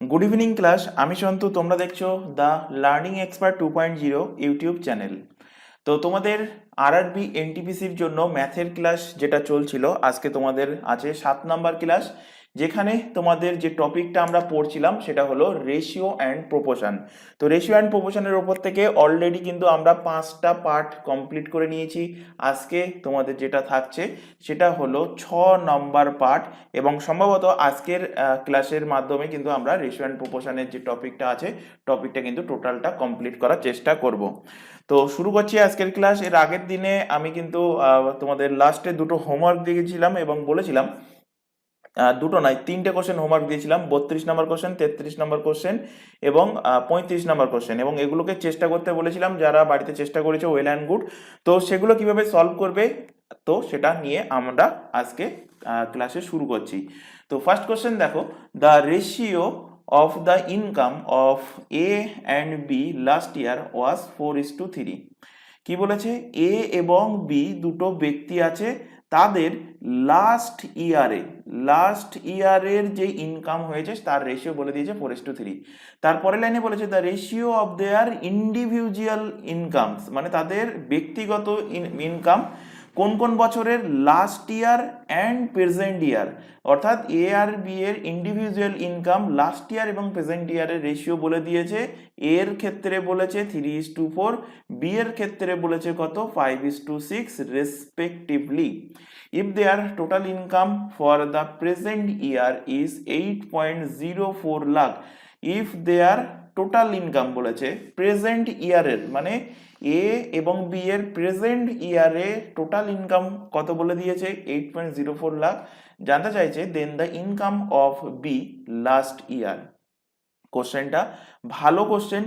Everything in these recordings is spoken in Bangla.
গুড ইভিনিং ক্লাস, আমি সন্তু। তোমরা দেখছো the learning expert 2.0 YouTube channel. তো তোমাদের আরআরবি এনটিপিসির জন্য ম্যাথের ক্লাস যেটা চলছিল, আজকে তোমাদের আছে 7 নাম্বার ক্লাস, যেখানে তোমাদের যে টপিকটা আমরা পড়ছিলাম সেটা হলো রেশিও অ্যান্ড প্রপোর্শন। তো রেশিও অ্যান্ড প্রপোর্শনের ওপর থেকে অলরেডি কিন্তু আমরা 5টা পার্ট কমপ্লিট করে নিয়েছি। আজকে তোমাদের যেটা থাকছে সেটা হলো 6 নম্বর পার্ট, এবং সম্ভবত আজকের ক্লাসের মাধ্যমে কিন্তু আমরা রেশিও অ্যান্ড প্রপোর্শনের যে টপিকটা আছে, টপিকটা কিন্তু টোটালটা কমপ্লিট করার চেষ্টা করব। তো শুরু করছি আজকের ক্লাস। এর আগের দিনে আমি কিন্তু তোমাদের লাস্টে দুটো হোমওয়ার্ক দিয়েছিলাম এবং বলেছিলাম, দুটো নয় 3টে কোশ্চেন হোমওয়ার্ক দিয়েছিলাম, 32 নম্বর কোশ্চেন, 33 নম্বর কোশ্চেন এবং 35 নম্বর কোশ্চেন, এবং এগুলোকে চেষ্টা করতে বলেছিলাম। যারা বাড়িতে চেষ্টা করেছে ওয়েল অ্যান্ড গুড। তো সেগুলো কিভাবে সলভ করবে, তো সেটা নিয়ে আমরা আজকে ক্লাসে শুরু করছি। তো ফার্স্ট কোশ্চেন দেখো, the ratio of the income of A and B last year was 4:3। কি বলেছে? এ এবং বি দুটো ব্যক্তি আছে, তাদের লাস্ট ইয়ারের যে ইনকাম হয়েছে তার রেশিও বলে দিয়েছে 4:3। তারপরে লাইনে বলেছে the ratio of there individual incomes, মানে তাদের ব্যক্তিগত ইনকাম কোন কোন বছরের, লাস্ট ইয়ার অ্যান্ড প্রেজেন্ট ইয়ার। অর্থাৎ এ আর বি এর ইন্ডিভিজুয়াল ইনকাম লাস্ট ইয়ার এবং প্রেজেন্ট ইয়ারের রেশিও বলে দিয়েছে। এর ক্ষেত্রে বলেছে 3:4, বি এর ক্ষেত্রে বলেছে কত, 5:6 respectively. if their total income for the present year is 8.04 lakh, if their total income বলেছে প্রেজেন্ট ইয়ারের, মানে এ এবং বি এর প্রেজেন্ট ইয়ারে টোটাল ইনকাম কত বলে দিয়েছে, 8.04 লাখ জানতে চাইছে। Then the income of B last year. কোশ্চেনটা ভালো কোশ্চেন,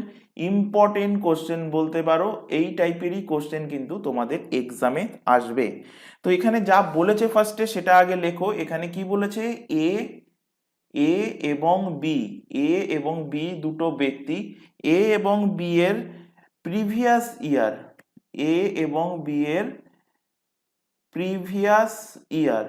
ইম্পর্টেন্ট কোশ্চেন বলতে পারো। এই টাইপেরই কোশ্চেন কিন্তু তোমাদের এক্সামে আসবে। তো এখানে যা বলেছে ফার্স্টে সেটা আগে লেখো। এখানে কি বলেছে, এ এ এবং বি, এ এবং বি দুটো ব্যক্তি, এ এবং বি এর প্রিভিয়াস ইয়ার, এ এবং বি এর প্রিভিয়াস ইয়ার,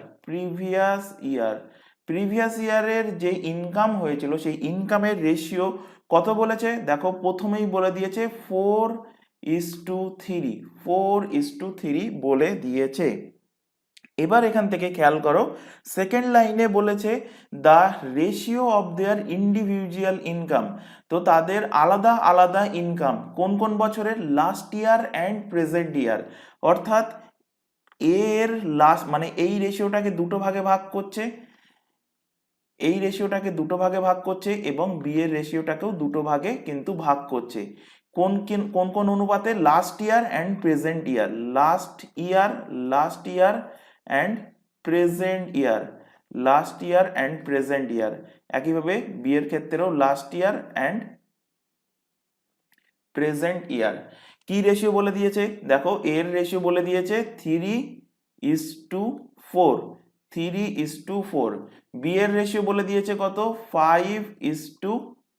প্রিভিয়াস ইয়ারের যে ইনকাম হয়েছিল সেই ইনকামের রেশিও কত বলেছে। দেখো প্রথমেই বলে দিয়েছে 4:3, 4:3 বলে দিয়েছে। এবার এখান থেকে খেয়াল করো, সেকেন্ড লাইনে বলেছে the ratio of there individual income. তো তাদের আলাদা আলাদা ইনকাম কোন কোন বছরের, লাস্ট ইয়ার অ্যান্ড প্রেজেন্ট ইয়ার। অর্থাৎ এর লাস্ট, মানে এই রেশিওটাকে দুটো ভাগে ভাগ করছে, এই রেশিওটাকে দুটো ভাগে ভাগ করছে, এবং বি এর রেশিওটাকেও দুটো ভাগে কিন্তু ভাগ করছে। কোন কোন কোন অনুপাতে, last year and present year, last year and present year, last year and present year. একইভাবে বি এর ক্ষেত্রেও last year and present year. কি রেশিও বলে দিয়েছে দেখো, এর রেশিও বলে দিয়েছে 3:4, 3:4। বি এর রেশিও বলে দিয়েছে কত, 5: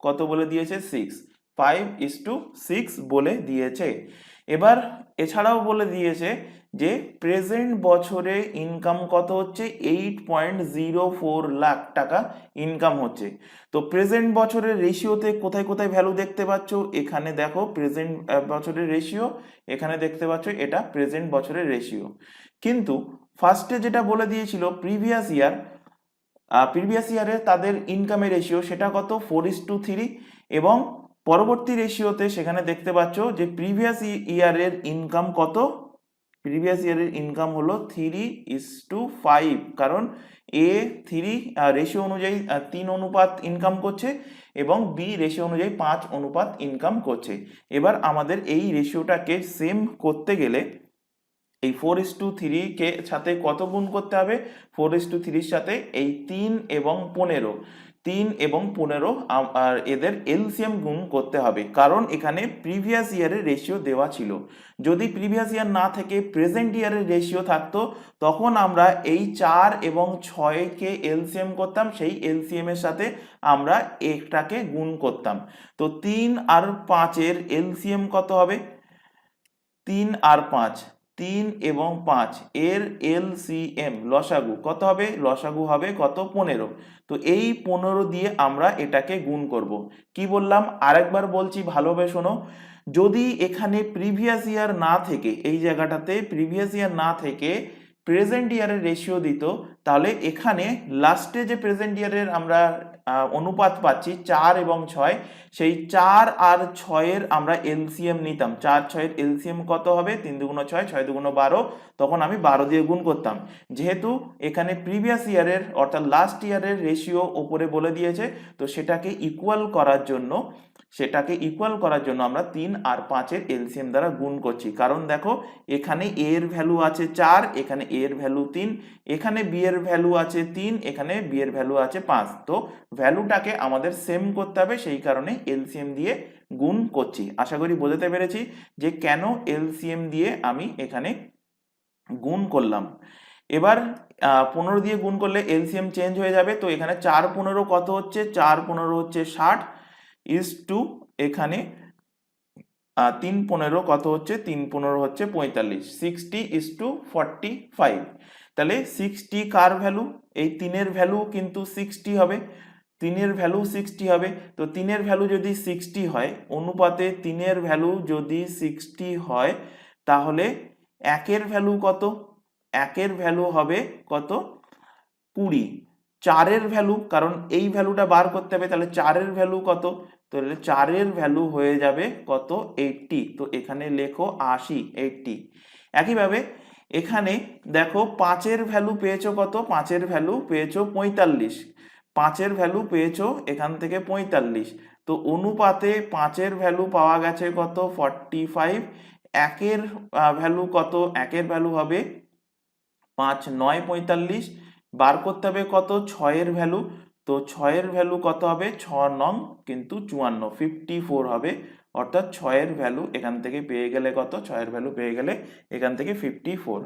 কত বলে দিয়েছে, 6, 5:6 বলে দিয়েছে। এবার এছাড়াও বলে দিয়েছে যে প্রেজেন্ট বছরে ইনকাম কত হচ্ছে, 8.04 লাখ টাকা ইনকাম হচ্ছে। তো প্রেজেন্ট বছরের রেশিওতে কোথায় কোথায় ভ্যালু দেখতে পাচ্ছ, এখানে দেখো প্রেজেন্ট বছরের রেশিও, এখানে দেখতে পাচ্ছ এটা প্রেজেন্ট বছরের রেশিও। কিন্তু ফার্স্টে যেটা বলে দিয়েছিল প্রিভিয়াস ইয়ারে তাদের ইনকামের রেশিও সেটা কত, 4:3, এবং পরবর্তী রেশিওতে সেখানে দেখতে পাচ্ছ যে প্রিভিয়াস ইয়ারের ইনকাম কত, প্রিভিয়াস ইয়ারের ইনকাম হলো 3:5, কারণ এ 3 রেশিও অনুযায়ী 3 অনুপাত ইনকাম করছে, এবং বি রেশিও অনুযায়ী 5 অনুপাত ইনকাম করছে। এবার আমাদের এই রেশিওটাকে সেম করতে গেলে এই 4:3 কে সাথে কত গুণ করতে হবে, 4:3 সাথে এই 3 এবং 15 আর এদের এলসিএম গুণ করতে হবে, কারণ এখানে প্রিভিয়াস ইয়ারের রেশিও দেওয়া ছিল। যদি প্রিভিয়াস ইয়ার না থেকে প্রেজেন্ট ইয়ারের রেশিও থাকতো, তখন আমরা এই 4 এবং 6 কে এলসিএম করতাম, সেই এলসিএম এর সাথে আমরা একটাকে গুণ করতাম। তো 3 আর 5 এর এলসিএম কত হবে, 3 আর 5, 3 এবং 5 এর এলসিএম লসাগু কত হবে? লসাগু হবে কত? 15। তো এই 15 দিয়ে আমরা এটাকে গুণ করব। কি বললাম আরেকবার বলছি, ভালোভাবে শোনো। যদি এখানে প্রিভিয়াস ইয়ার না থেকে, এই জায়গাটাতে প্রিভিয়াস ইয়ার না থেকে প্রেজেন্ট ইয়ারের রেশিও দিত, তাহলে এখানে লাস্টে যে প্রেজেন্ট ইয়ারের আমরা অনুপাত পাচ্ছি 4 এবং 6, সেই 4 আর 6 এর আমরা এলসিএম নিতাম। 4 6 এর এলসিএম কত হবে? 3 দুগুণ 6, 6 দুগুণ 12, তখন আমি 12 দিয়ে গুণ করতাম। যেহেতু এখানে প্রিভিয়াস ইয়ারের অর্থাৎ লাস্ট ইয়ারের রেশিও ওপরে বলে দিয়েছে, তো সেটাকে ইকুয়াল করার জন্য আমরা 3 আর 5 এর এলসিএম দ্বারা গুণ করছি। কারণ দেখো এখানে এ এর ভ্যালু আছে 4, এখানে এ এর ভ্যালু 3, এখানে বি এর ভ্যালু আছে 3, এখানে বি এর ভ্যালু আছে 5। তো ভ্যালুটাকে আমাদের সেম করতে হবে, সেই কারণে এলসিএম দিয়ে গুণ করছি। আশা করি বোঝাতে পেরেছি যে কেন এলসিএম দিয়ে আমি এখানে গুণ করলাম। এবার 15 দিয়ে গুণ করলে এলসিএম চেঞ্জ হয়ে যাবে। তো এখানে 4 15 কত হচ্ছে? 4 15 হচ্ছে 60 ইজ টু এখানে 3 15 কত হচ্ছে? 3 15 হচ্ছে 45, 60 ইজ টু 45। তাহলে 60 কার ভ্যালু? এই 3 এর ভ্যালু কিন্তু 60 হবে, 3 এর ভ্যালু 60 হবে। তো 3 এর ভ্যালু যদি 60 হয়, অনুপাতে 3 এর ভ্যালু যদি 60 হয়, তাহলে 1 এর ভ্যালু কত? 1 এর ভ্যালু হবে কত? 20। 4 এর ভ্যালু, কারণ এই ভ্যালুটা বার করতে হবে, তাহলে 4 এর ভ্যালু কত? তাহলে 4 এর ভ্যালু হয়ে যাবে কত? 80। তো এখানে লেখো 80, 80। একইভাবে এখানে দেখো 5 এর ভ্যালু পেয়েছো কত? 5 এর ভ্যালু পেয়েছো 45। 5 এর ভ্যালু পেয়েছো এখান থেকে 45। তো অনুপাতে 5 এর ভ্যালু পাওয়া গেছে কত? 45। 1 এর ভ্যালু কত? 1 এর ভ্যালু হবে 5 9 45। বার করতে হবে কত? 6 এর ভ্যালু। তো 6 এর ভ্যালু কত হবে? 6 9 কিন্তু 54, 54 হবে। অর্থাৎ 6 এর ভ্যালু এখান থেকে পেয়ে গেলে কত? 6 এর ভ্যালু পেয়ে গেলে এখান থেকে 54।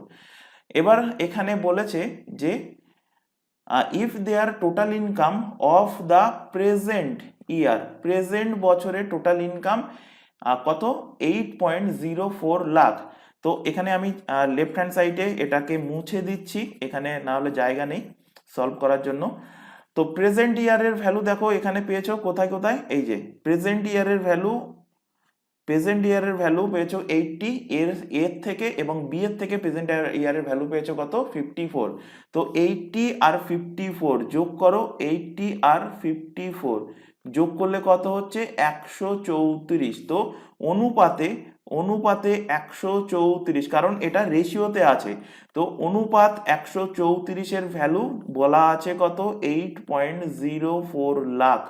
এবার এখানে বলেছে যে if their total income of the present year, present বছরের টোটাল ইনকাম কত? 8.04 লাখ। তো এখানে আমি লেফট হ্যান্ড সাইডে এটাকে মুছে দিচ্ছি, এখানে না হলে জায়গা নেই সলভ করার জন্য। তো প্রেজেন্ট ইয়ারের ভ্যালু দেখো এখানে পেয়েছো কোথায় কোথায়? এই যে প্রেজেন্ট ইয়ারের ভ্যালু পেয়েছো 80, এর থেকে এবং বি এর থেকে প্রেজেন্ট ইয়ারের ভ্যালু পেয়েছো কত? 54। তো 80 আর 54 যোগ করো, 80 আর 54 যোগ করলে কত হচ্ছে? 134। তো অনুপাতে 134, কারণ এটা রেশিওতে আছে। তো অনুপাত 134 এর ভ্যালু বলা আছে কত? 8.04 লাখ।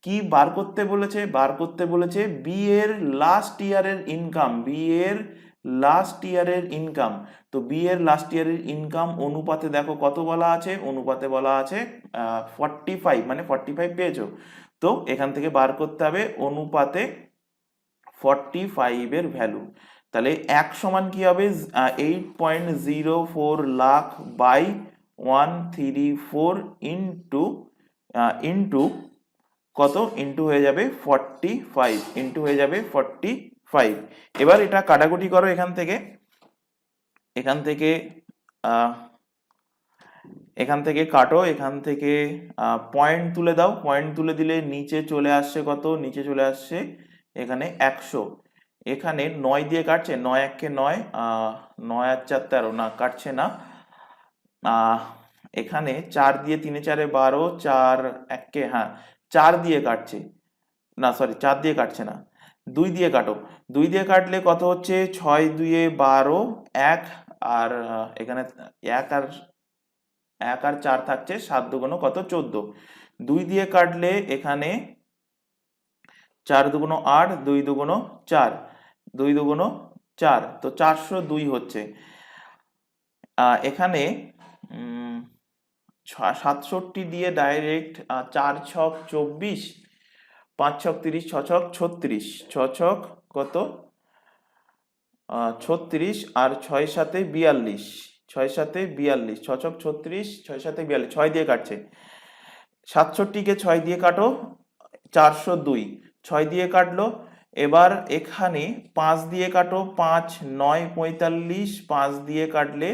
কি বার করতে বলেছে? বার করতে বলেছে বি এর লাস্ট ইয়ারের ইনকাম, বি এর লাস্ট ইয়ারের ইনকাম। তো বি এর লাস্ট ইয়ারের ইনকাম অনুপাতে দেখো কত বলা আছে? অনুপাতে বলা আছে 45, মানে 45 পেয়েছো। তো এখান থেকে বার করতে হবে অনুপাতে 45 এর ভ্যালু। তাহলে 1 সমান কি হবে? 8.04 লাখ বাই 134 ইন্টু কত? ইন্টু হয়ে যাবে 45, ইন্টু হয়ে যাবে 45। এবার এটা কাটাকুটি করো এখান থেকে কাটো, এখান থেকে পয়েন্ট তুলে দাও। পয়েন্ট তুলে দিলে নিচে চলে আসছে কত? নিচে চলে আসছে এখানে 100। এখানে 9 দিয়ে কাটছে, 9 1 9, 9 আর 4 13, না কাটছে না। এখানে 4 দিয়ে 3 4 12, 4 1 হ্যাঁ 4 দিয়ে কাটছে, না সরি 4 দিয়ে কাটছে না, 2 দিয়ে কাটো। 2 দিয়ে কাটলে কত হচ্ছে? 6 2 12, 1 আর এখানে 1 আর 4 থাকছে, 7 দুগুণ কত? 14। 2 দিয়ে কাটলে এখানে 4 দুগুণ 8, 2 দুগুণ 4, 2 দুগুণ 4, তো 402 হচ্ছে। এখানে 67 দিয়ে ডাইরেক্ট 4 ছক 24, 5 ছক 30, 6 ছক 36, 6 ছক কত? 36 আর 6 সাথে 42, 6 সাথে 42, 6 ছক 36, 6 সাথে 42, 6 দিয়ে কাটছে। 67 কে 6 দিয়ে কাটো, 402, 6 দিয়ে কাটলো, এবার এখানে 5 দিয়ে কাটো, 5 9 45, 5 দিয়ে কাটলে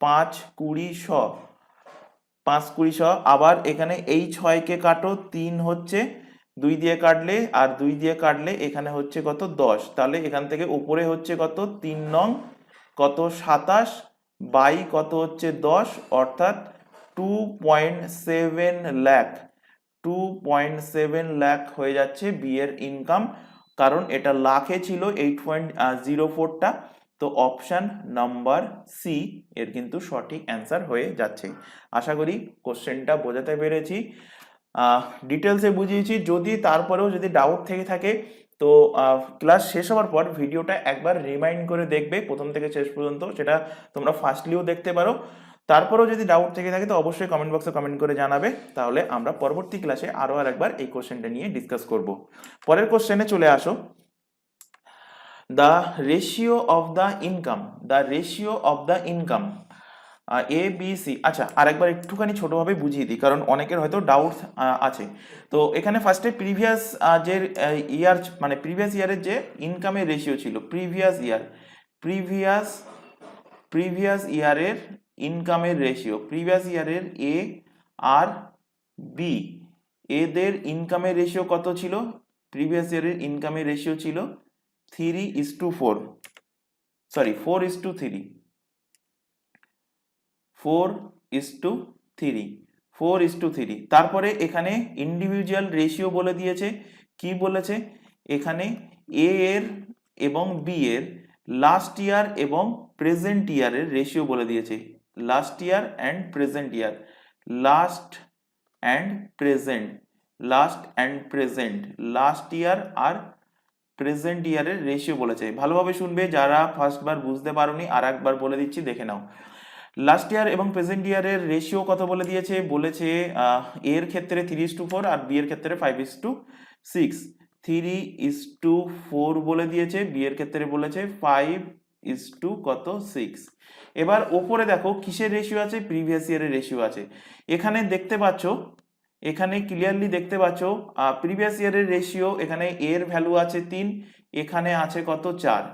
5 20 100, 5 20 100। আবার এখানে এই 6 কে কাটো, 3 হচ্ছে, 2 দিয়ে কাটলে আর 2 দিয়ে কাটলে এখানে হচ্ছে কত 10। তাহলে এখান থেকে উপরে হচ্ছে কত 3 নং কত 27 বাই কত হচ্ছে 10, অর্থাৎ 2.7 লাখ, 2.7 লাখ হয়ে যাচ্ছে বি এর ইনকাম, কারণ এটা লাখে ছিল 8.04টা। তো অপশন নাম্বার সি এর কিন্তু সঠিক অ্যান্সার হয়ে যাচ্ছে। আশা করি কোশ্চেনটা বোঝাতে পেরেছি, ডিটেলসে বুঝিয়েছি। যদি তারপরেও যদি ডাউট থেকে থাকে তো ক্লাস শেষ হওয়ার পর ভিডিওটা একবার রিমাইন্ড করে দেখবে প্রথম থেকে শেষ পর্যন্ত, সেটা তোমরা ফার্স্টলিও দেখতে পারো। তারপরেও যদি ডাউট থেকে থাকে তো অবশ্যই কমেন্ট বক্সে কমেন্ট করে জানাবে, তাহলে আমরা পরবর্তী ক্লাসে আরো একবার এই কোশ্চেনটা নিয়ে ডিসকাস করব। পরের কোশ্চেনে চলে আসো। The ratio of the income, the ratio of the income A B C. আচ্ছা, আরেকবার একটুখানি ছোটভাবে বুঝিয়ে দিই, কারণ অনেকের হয়তো ডাউট আছে। তো এখানে ফার্স্টে প্রিভিয়াস যে ইয়ার, মানে প্রিভিয়াস ইয়ারের যে ইনকামের রেশিও ছিল, প্রিভিয়াস ইয়ারের ইনকামের রেশিও, প্রিভিয়াস ইয়ারের এ আর বি এদের ইনকামের রেশিও কত ছিল? প্রিভিয়াস ইয়ারের ইনকামের রেশিও ছিল 3:4, সরি 4:3, 4:3। তারপরে এখানে ইন্ডিভিজুয়াল রেশিও বলে দিয়েছে। কি বলেছে? এখানে এ এর এবং বি এর লাস্ট ইয়ার এবং প্রেজেন্ট ইয়ারের রেশিও বলে দিয়েছে। Last year and present year, last year আর প্রেজেন্ট ইয়ারের রেশিও বলেছে। ভালোভাবে শুনবে, যারা ফার্স্টবার বুঝতে পারোনি আর একবার বলে দিচ্ছি, দেখে নাও। লাস্ট ইয়ার এবং প্রেজেন্ট ইয়ারের রেশিও কত বলে দিয়েছে? বলেছে এর ক্ষেত্রে 3:4 আর বি এর ক্ষেত্রে 5:6। 3:4 বলে দিয়েছে, বি এর ক্ষেত্রে বলেছে 5:6। এবার ওপরে দেখো কিসের রেশিও আছে? প্রিভিয়াস ইয়ারের রেশিও আছে। এখানে দেখতে পাচ্ছ, এখানে ক্লিয়ারলি দেখতে পাচ্ছ প্রিভিয়াস ইয়ারের রেশিও, এখানে এর ভ্যালু আছে 3, এখানে আছে কত 4।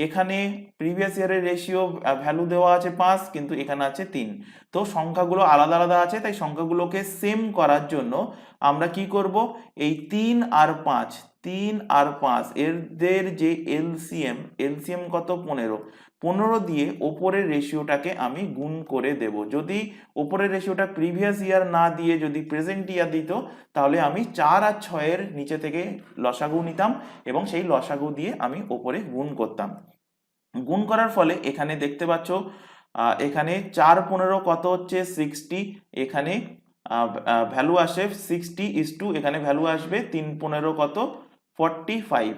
এখানে প্রিভিয়াস ইয়ারের রেশিও ভ্যালু দেওয়া আছে 5, কিন্তু এখানে আছে 3। তো সংখ্যাগুলো আলাদা আলাদা আছে, তাই সংখ্যাগুলোকে সেম করার জন্য আমরা কি করব? এই 3 আর 5 এদের যে এলসিএম কত? 15 দিয়ে ওপরের রেশিওটাকে আমি গুণ করে দেব। যদি ওপরের রেশিওটা প্রিভিয়াস ইয়ার না দিয়ে যদি প্রেজেন্ট ইয়ার দিত, তাহলে আমি 4 আর 6 এর নিচে থেকে লসাগু নিতাম এবং সেই লসাগু দিয়ে আমি ওপরে গুণ করতাম। গুণ করার ফলে এখানে দেখতে পাচ্ছ, এখানে 4 15 কত হচ্ছে 60, এখানে ভ্যালু আসে 60:, এখানে ভ্যালু আসবে 3 15 কত 45।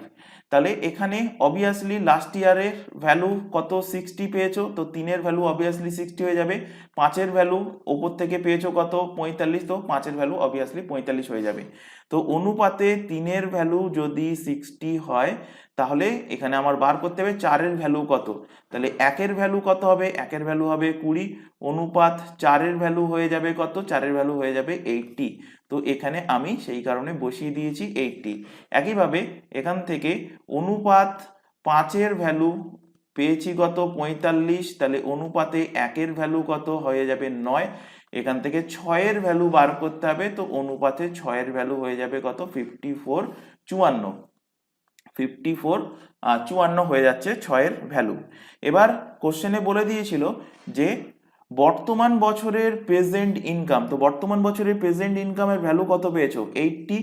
তাহলে এখানে অবভিয়াসলি লাস্ট ইয়ারের ভ্যালু কত 60 পেয়েছো, তো 3 এর ভ্যালু অবভিয়াসলি 60 হয়ে যাবে। 5 এর ভ্যালু ওপর থেকে পেয়েছো কত 45, তো 5 এর ভ্যালু অবভিয়াসলি 45 হয়ে যাবে। তো অনুপাতে 3 এর ভ্যালু যদি 60 হয়, তাহলে এখানে আমার বার করতে হবে 4 এর ভ্যালু কত। তাহলে 1 এর ভ্যালু কত হবে? 1 এর ভ্যালু হবে 20, অনুপাত 4 এর ভ্যালু হয়ে যাবে কত? 4 এর ভ্যালু হয়ে যাবে 80। তো এখানে আমি সেই কারণে বসিয়ে দিয়েছি 80। একইভাবে এখান থেকে অনুপাত 5 এর ভ্যালু পেয়েছি কত 45, তাহলে অনুপাতে 1 এর ভ্যালু কত হয়ে যাবে 9। এখান থেকে 6 এর ভ্যালু বার করতে হবে, তো অনুপাতে 6 এর ভ্যালু হয়ে যাবে কত 54 54 হয়ে যাচ্ছে 6 এর ভ্যালু। এবার কোশ্চেনে বলে দিয়েছিল যে বর্তমান বছরের প্রেজেন্ট ইনকাম, তো বর্তমান বছরের প্রেজেন্ট ইনকামের ভ্যালু কত পেয়েছো? 80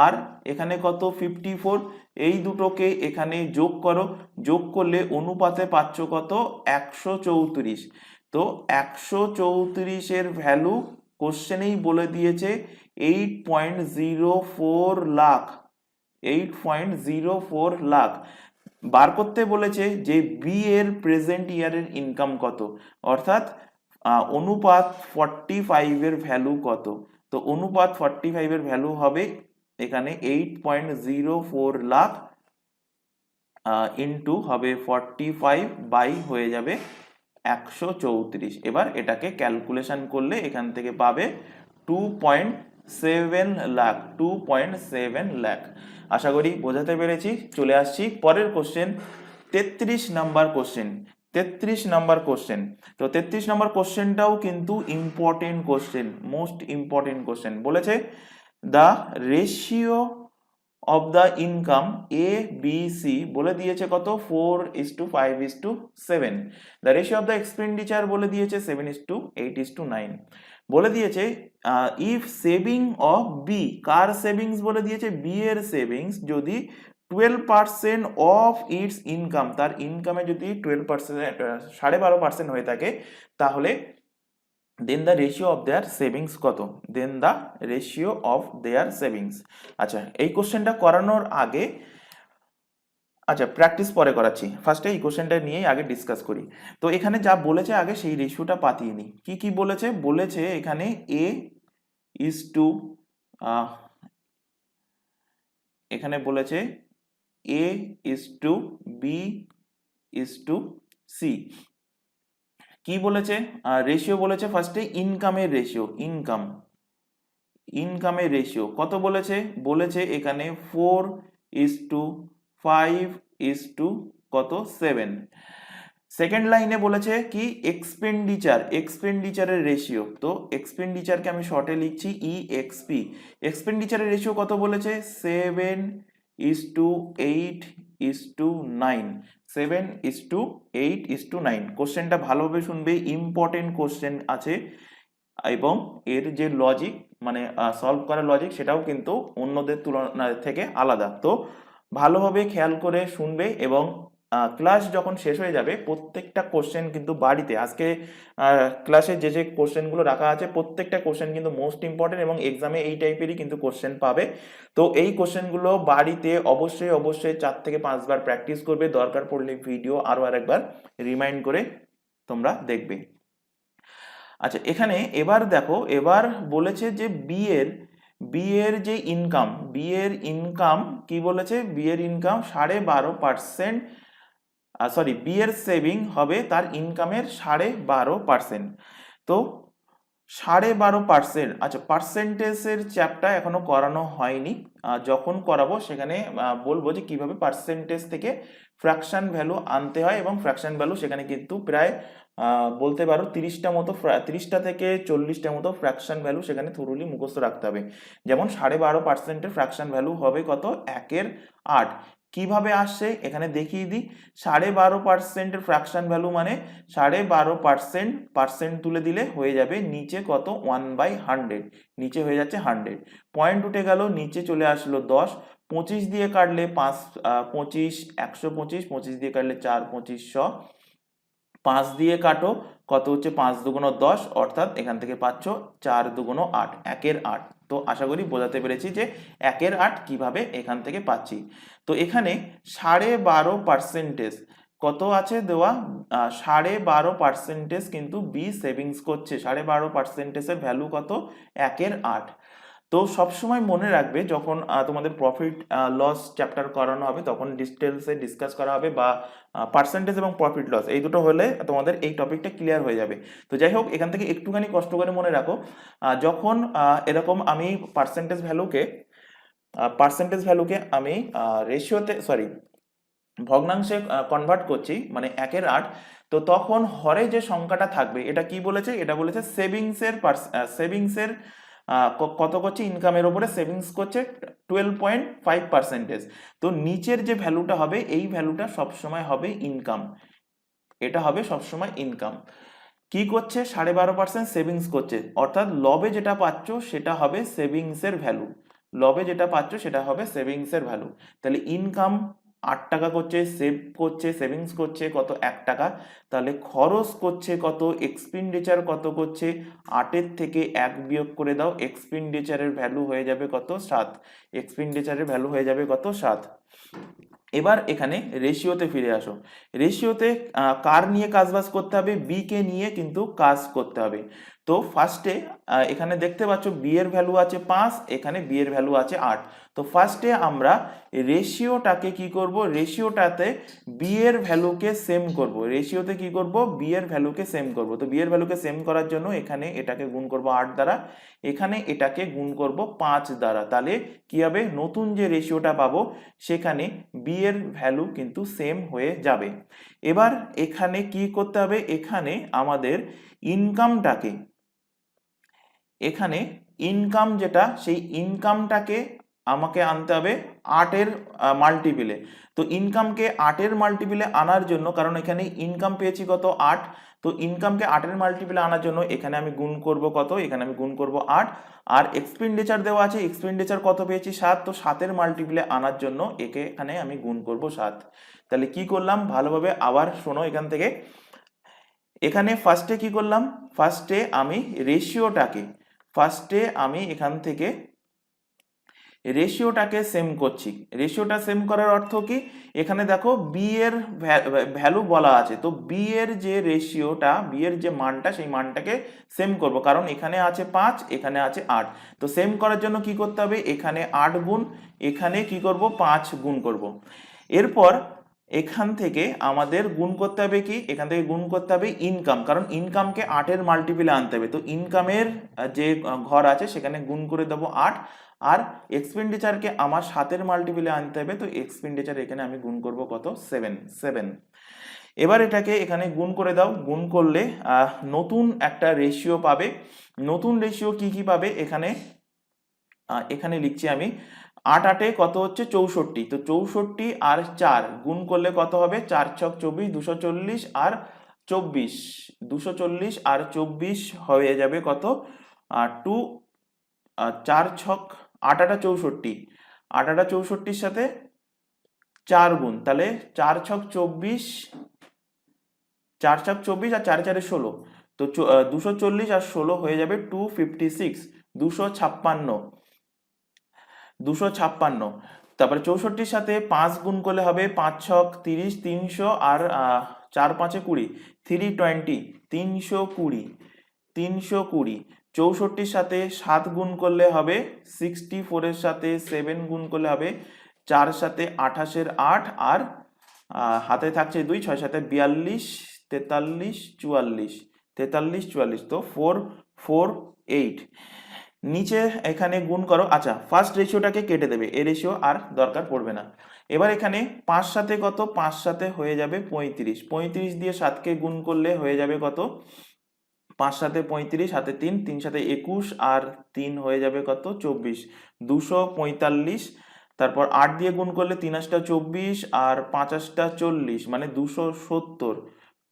আর এখানে কত 54, এই দুটোকে এখানে যোগ করো, যোগ করলে অনুপাতে পাচ্ছ কত 134। তো 134 এর ভ্যালু কোশ্চেনেই বলে দিয়েছে 8.04 লাখ, 8.04 লাখ। বার করতে বলেছে যে বি এর প্রেজেন্ট ইয়ারের ইনকাম কত, অর্থাৎ অনুপাত 45 এর ভ্যালু কত। তো অনুপাত 45 এর ভ্যালু হবে এখানে 8.04 লাখ ইন্টু হবে 45 বাই হয়ে যাবে 134। এবার এটাকে ক্যালকুলেশন করলে এখান থেকে পাবে 7 লাখ, 2.7 লাখ। আশা করি বোঝাতে পেরেছি। চলে আসছি পরের question, 33 number question. 33 number question, তো 33 নাম্বার কোশ্চেনটাও কিন্তু important question, most important question. বলেছে the ratio of the income A B C বলে দিয়েছে কত, 4:5:7। The ratio of the expenditure বলে দিয়েছে 7:8:9। বলে দিয়েছে ইফ সেভিং অফ বি, কার সেভিংস বলে দিয়েছে, বি এর সেভিংস যদি 12% অফ ইটস ইনকাম, তার ইনকামে যদি 12%, 12.5% হয়ে থাকে, তাহলে then the ratio of their savings কত, then the ratio of their savings. আচ্ছা, এই কোশ্চেনটা করানোর আগে, আচ্ছা প্র্যাকটিস পরে করাচ্ছি, ফার্স্টে এই কোশ্চেনটা নিয়েই আগে ডিসকাস করি। তো এখানে যা বলেছে আগে সেই রেশিওটা পাতিয়ে নিই। কি কি বলেছে, বলেছে এখানে এ ইজ টু, এখানে বলেছে A is to B is to C. কি বলেছে, রেশিও বলেছে ফার্স্টে ইনকামের রেশিও, ইনকামের রেশিও কত বলেছে, বলেছে এখানে 4:5:7। সেকেন্ড লাইনে বলেছে কি এক্সপেন্ডিচারের রেশিও, তো এক্সপেন্ডিচারকে আমি শর্টে লিখছি ইএক্সপি। এক্সপেন্ডিচারের রেশিও কত বলেছে, 7:8:9, 7:8:9। কোশ্চেনটা ভালোভাবে শুনবে, ইম্পর্টেন্ট কোশ্চেন আছে, এবং এর যে লজিক মানে সলভ করার লজিক সেটাও কিন্তু অন্যদের তুলনা থেকে আলাদা। তো ভালোভাবে খেয়াল করে শুনবে, এবং ক্লাস যখন শেষ হয়ে যাবে প্রত্যেকটা কোশ্চেন কিন্তু বাড়িতে, আজকে ক্লাসে যে যে কোশ্চেনগুলো রাখা আছে প্রত্যেকটা কোশ্চেন কিন্তু মোস্ট ইম্পর্টেন্ট, এবং এক্সামে এই টাইপেরই কিন্তু কোশ্চেন পাবে। তো এই কোশ্চেনগুলো বাড়িতে অবশ্যই 4 থেকে 5 বার প্র্যাকটিস করবে, দরকার পড়লে ভিডিও আরো আরেকবার রিমাইন্ড করে তোমরা দেখবে। আচ্ছা, এখানে এবার দেখো, এবার বলেছে যে বি এর যে ইনকাম, বি এর ইনকাম কি বলেছে, বি এর ইনকাম 12.5%, সরি বি এর সেভিং হবে তার ইনকামের 12.5%। তো 12.5%, আচ্ছা পার্সেন্টেজের চ্যাপ্টার এখনো করানো হয়নি, যখন করাবো সেখানে বলবো যে কিভাবে পার্সেন্টেজ থেকে ফ্র্যাকশন ভ্যালু আনতে হয়, এবং ফ্র্যাকশন ভ্যালু সেখানে কিন্তু প্রায় বলতে পারো 30টা থেকে 40টা মতো ফ্র্যাকশন ভ্যালু সেখানে থরুলি মুখস্থ রাখতে হবে। যেমন 12.5%-এর ফ্র্যাকশন ভ্যালু হবে কত, 1/8। কিভাবে আসছে এখানে দেখিয়ে দিই, 12.5%-এর ফ্র্যাকশন ভ্যালু মানে 12.5% তুলে দিলে হয়ে যাবে নিচে কত, 1/100, নিচে হয়ে যাচ্ছে 100, পয়েন্ট উঠে গেল, নিচে চলে আসলো 10, 25 দিয়ে কাটলে 5, 25, 125, 25 দিয়ে কাটলে 4, 2500, 5 দিয়ে কাটো কত হচ্ছে, 5 দুগুণ 10, অর্থাৎ এখান থেকে পাচ্ছ 4 দুগুণ 8, 1/8। তো আশা করি বোঝাতে পেরেছি যে 1/8 কিভাবে এখান থেকে পাচ্ছি। তো এখানে 12.5% কত আছে দেওয়া, 12.5% কিন্তু বি সেভিংস করছে, 12.5%-এর ভ্যালু কত, 1/8। তো সবসময় মনে রাখবে যখন তোমাদের প্রফিট লস চ্যাপ্টার করানো হবে তখন ডিটেলসে ডিসকাস করা হবে, বা পার্সেন্টেজ এবং প্রফিট লস এই দুটো হলে তোমাদের এই টপিকটা ক্লিয়ার হয়ে যাবে। তো যাই হোক, এখান থেকে একটুখানি কষ্ট করে মনে রাখো, যখন এরকম আমি পার্সেন্টেজ ভ্যালুকে আমি রেশিওতে, সরি ভগ্নাংশে কনভার্ট করছি, মানে 1/8, তো তখন হরে যে সংখ্যাটা থাকবে এটা কি বলেছে, এটা বলেছে সেভিংসের কত করছে, ইনকামের উপরে সেভিংস করছে 12.5%। তো নিচের যে ভ্যালুটা হবে এই ভ্যালুটা সবসময় হবে ইনকাম, এটা হবে সবসময় ইনকাম। কি করছে, 12.5% সেভিংস করছে, অর্থাৎ লবে যেটা পাচ্ছ সেটা হবে সেভিংসের ভ্যালু, লবে যেটা পাচ্ছ সেটা হবে সেভিংসের ভ্যালু। তাহলে ইনকাম 8 টাকা করছে, সেভিংস করছে কত, 1 টাকা, তাহলে খরচ করছে কত, এক্সপেন্ডিচার কত করছে, 8-এর থেকে 1 বিয়োগ করে দাও, এক্সপেন্ডিচারের ভ্যালু হয়ে যাবে কত, 7, এক্সপেন্ডিচারের ভ্যালু হয়ে যাবে কত, 7। এবার এখানে রেশিওতে ফিরে আসো, রেশিওতে কার নিয়ে কাজবাজ করতে হবে, বি কে নিয়ে কিন্তু কাজ করতে হবে। তো ফার্স্টে এখানে দেখতে পাচ্ছ বি এর ভ্যালু আছে 5, এখানে বি এর ভ্যালু আছে 8। তো ফার্স্টে আমরা রেশিওটাকে কি করব, রেশিওটাতে বি এর ভ্যালুকে সেম করব, রেশিওতে কি করব, বি এর ভ্যালুকে সেম করব। তো বি এর ভ্যালুকে সেম করার জন্য এখানে এটাকে গুণ করব 8 দ্বারা, এখানে এটাকে গুণ করব 5 দ্বারা। তাহলে কি হবে, নতুন যে রেশিওটা পাবো সেখানে বি এর ভ্যালু কিন্তু সেম হয়ে যাবে। এবার এখানে কি করতে হবে, এখানে আমাদের ইনকামটাকে, এখানে ইনকাম যেটা, সেই ইনকামটাকে আমাকে আনতে হবে 8-এর মাল্টিপিলে। তো ইনকামকে 8-এর মাল্টিপিলে আনার জন্য, কারণ এখানে ইনকাম পেয়েছি কত 8, তো ইনকামকে 8-এর মাল্টিপিলে আনার জন্য এখানে আমি গুণ করব কত, এখানে আমি গুণ করব 8। আর এক্সপেন্ডিচার দেওয়া আছে, এক্সপেন্ডিচার কত পেয়েছি 7, তো 7-এর মাল্টিপিলে আনার জন্য একে এখানে আমি গুণ করব 7। তাহলে কি করলাম ভালোভাবে আবার শোনো এখান থেকে। এখানে ফার্স্টে কি করলাম, ফার্স্টে আমি এখান থেকে রেশিওটাকে সেম করছি। রেশিওটা সেম করার অর্থ কি, এখানে দেখো বি এর ভ্যালু বলা আছে, তো বি এর যে রেশিওটা, বি এর যে মানটা, সেই মানটাকে সেম করব, কারণ এখানে আছে 5, এখানে আছে 8। তো সেম করার জন্য কি করতে হবে, এখানে 8 গুণ, এখানে কি করব 5 গুণ করব। এরপর এখান থেকে আমাদের গুণ করতে হবে কি, এখান থেকে গুণ করতে হবে ইনকাম, কারণ ইনকামকে 8-এর মাল্টিপিলে আনতে হবে। তো ইনকামের যে ঘর আছে সেখানে গুণ করে দেবো 8, আর এক্সপেন্ডিচারকে আমার 7-এর মাল্টিপিলে আনতে হবে। তো এক্সপেন্ডিচার এখানে আমি গুণ করব কত, 7। এবার এটাকে এখানে গুণ করে দাও, গুণ করলে নতুন একটা রেশিও পাবে। নতুন রেশিও কি কি পাবে, এখানে লিখছি আমি 8 8-এ কত হচ্ছে 64, তো 64 আর 4 গুণ করলে কত হবে, 4 ছক 24, 240 আর 24, 240 আর 24 হয়ে যাবে কত, 4 ছক 8 8 64, 8 8 64-র সাথে 4 গুণ, তাহলে 4 ছক 24, 4 ছক 24 আর 4 4 16, তো 240 আর 16 হয়ে যাবে 256, 256। তারপরে 64-র সাথে 5 গুণ করলে হবে 5 ছক 30, 300 আর 4 5 20, 320, 320, 320। 64-র সাথে 7 গুণ করলে হবে 64-এর সাথে 7 গুণ করলে হবে 4 সাথে 28-এর 8, আর হাতে থাকছে 2, 6 সাথে 42, 43, 44, 43 44, তো 4 4 8। নিচে এখানে গুণ করো, আচ্ছা ফার্স্ট রেশিওটাকে কেটে দেবে, এই রেশিও আর দরকার পড়বে না। এবার এখানে 5 সাথে কত, 5 সাথে হয়ে যাবে 35, 35 দিয়ে 7-কে গুণ করলে হয়ে যাবে কত, 5 সাথে 35, হাতে 3, 3 সাথে 21 আর 3 হয়ে যাবে কত 24, 245। তারপর 8 দিয়ে গুণ করলে 3 8টা 24 আর 5 8টা 40, মানে 270,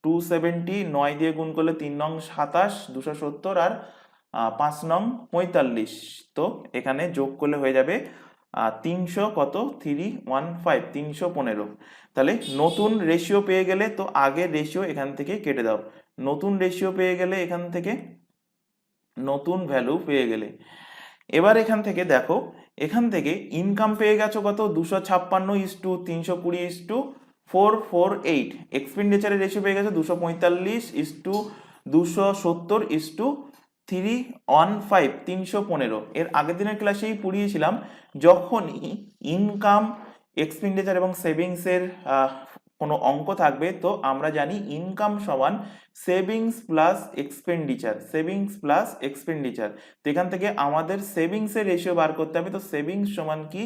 270। 9 দিয়ে গুণ করলে 3 নং 27, 270 আর 5 নং 45। তো এখানে যোগ করলে হয়ে যাবে 300 কত, 315, 315। তাহলে নতুন রেশিও পেয়ে গেলে, তো আগের রেশিও এখান থেকে কেটে দাও, নতুন রেশিও পেয়ে গেলে, এখান থেকে নতুন ভ্যালু পেয়ে গেলে, এবার এখান থেকে দেখো, এখান থেকে ইনকাম পেয়ে গেছো কত, 256:320:448। এক্সপেন্ডিচারের রেশিও পেয়ে গেছো 245:270:315, 315। এর আগের দিনের ক্লাসেই পড়িয়েছিলাম, যখনই ইনকাম, এক্সপেন্ডিচার এবং সেভিংসের কোনো অঙ্ক থাকবে, তো আমরা জানি ইনকাম সমান savings plus expenditure, savings plus expenditure. তো এখান থেকে আমাদের সেভিংসের রেশিও বার করতে হবে। তো সেভিংস সমান কি,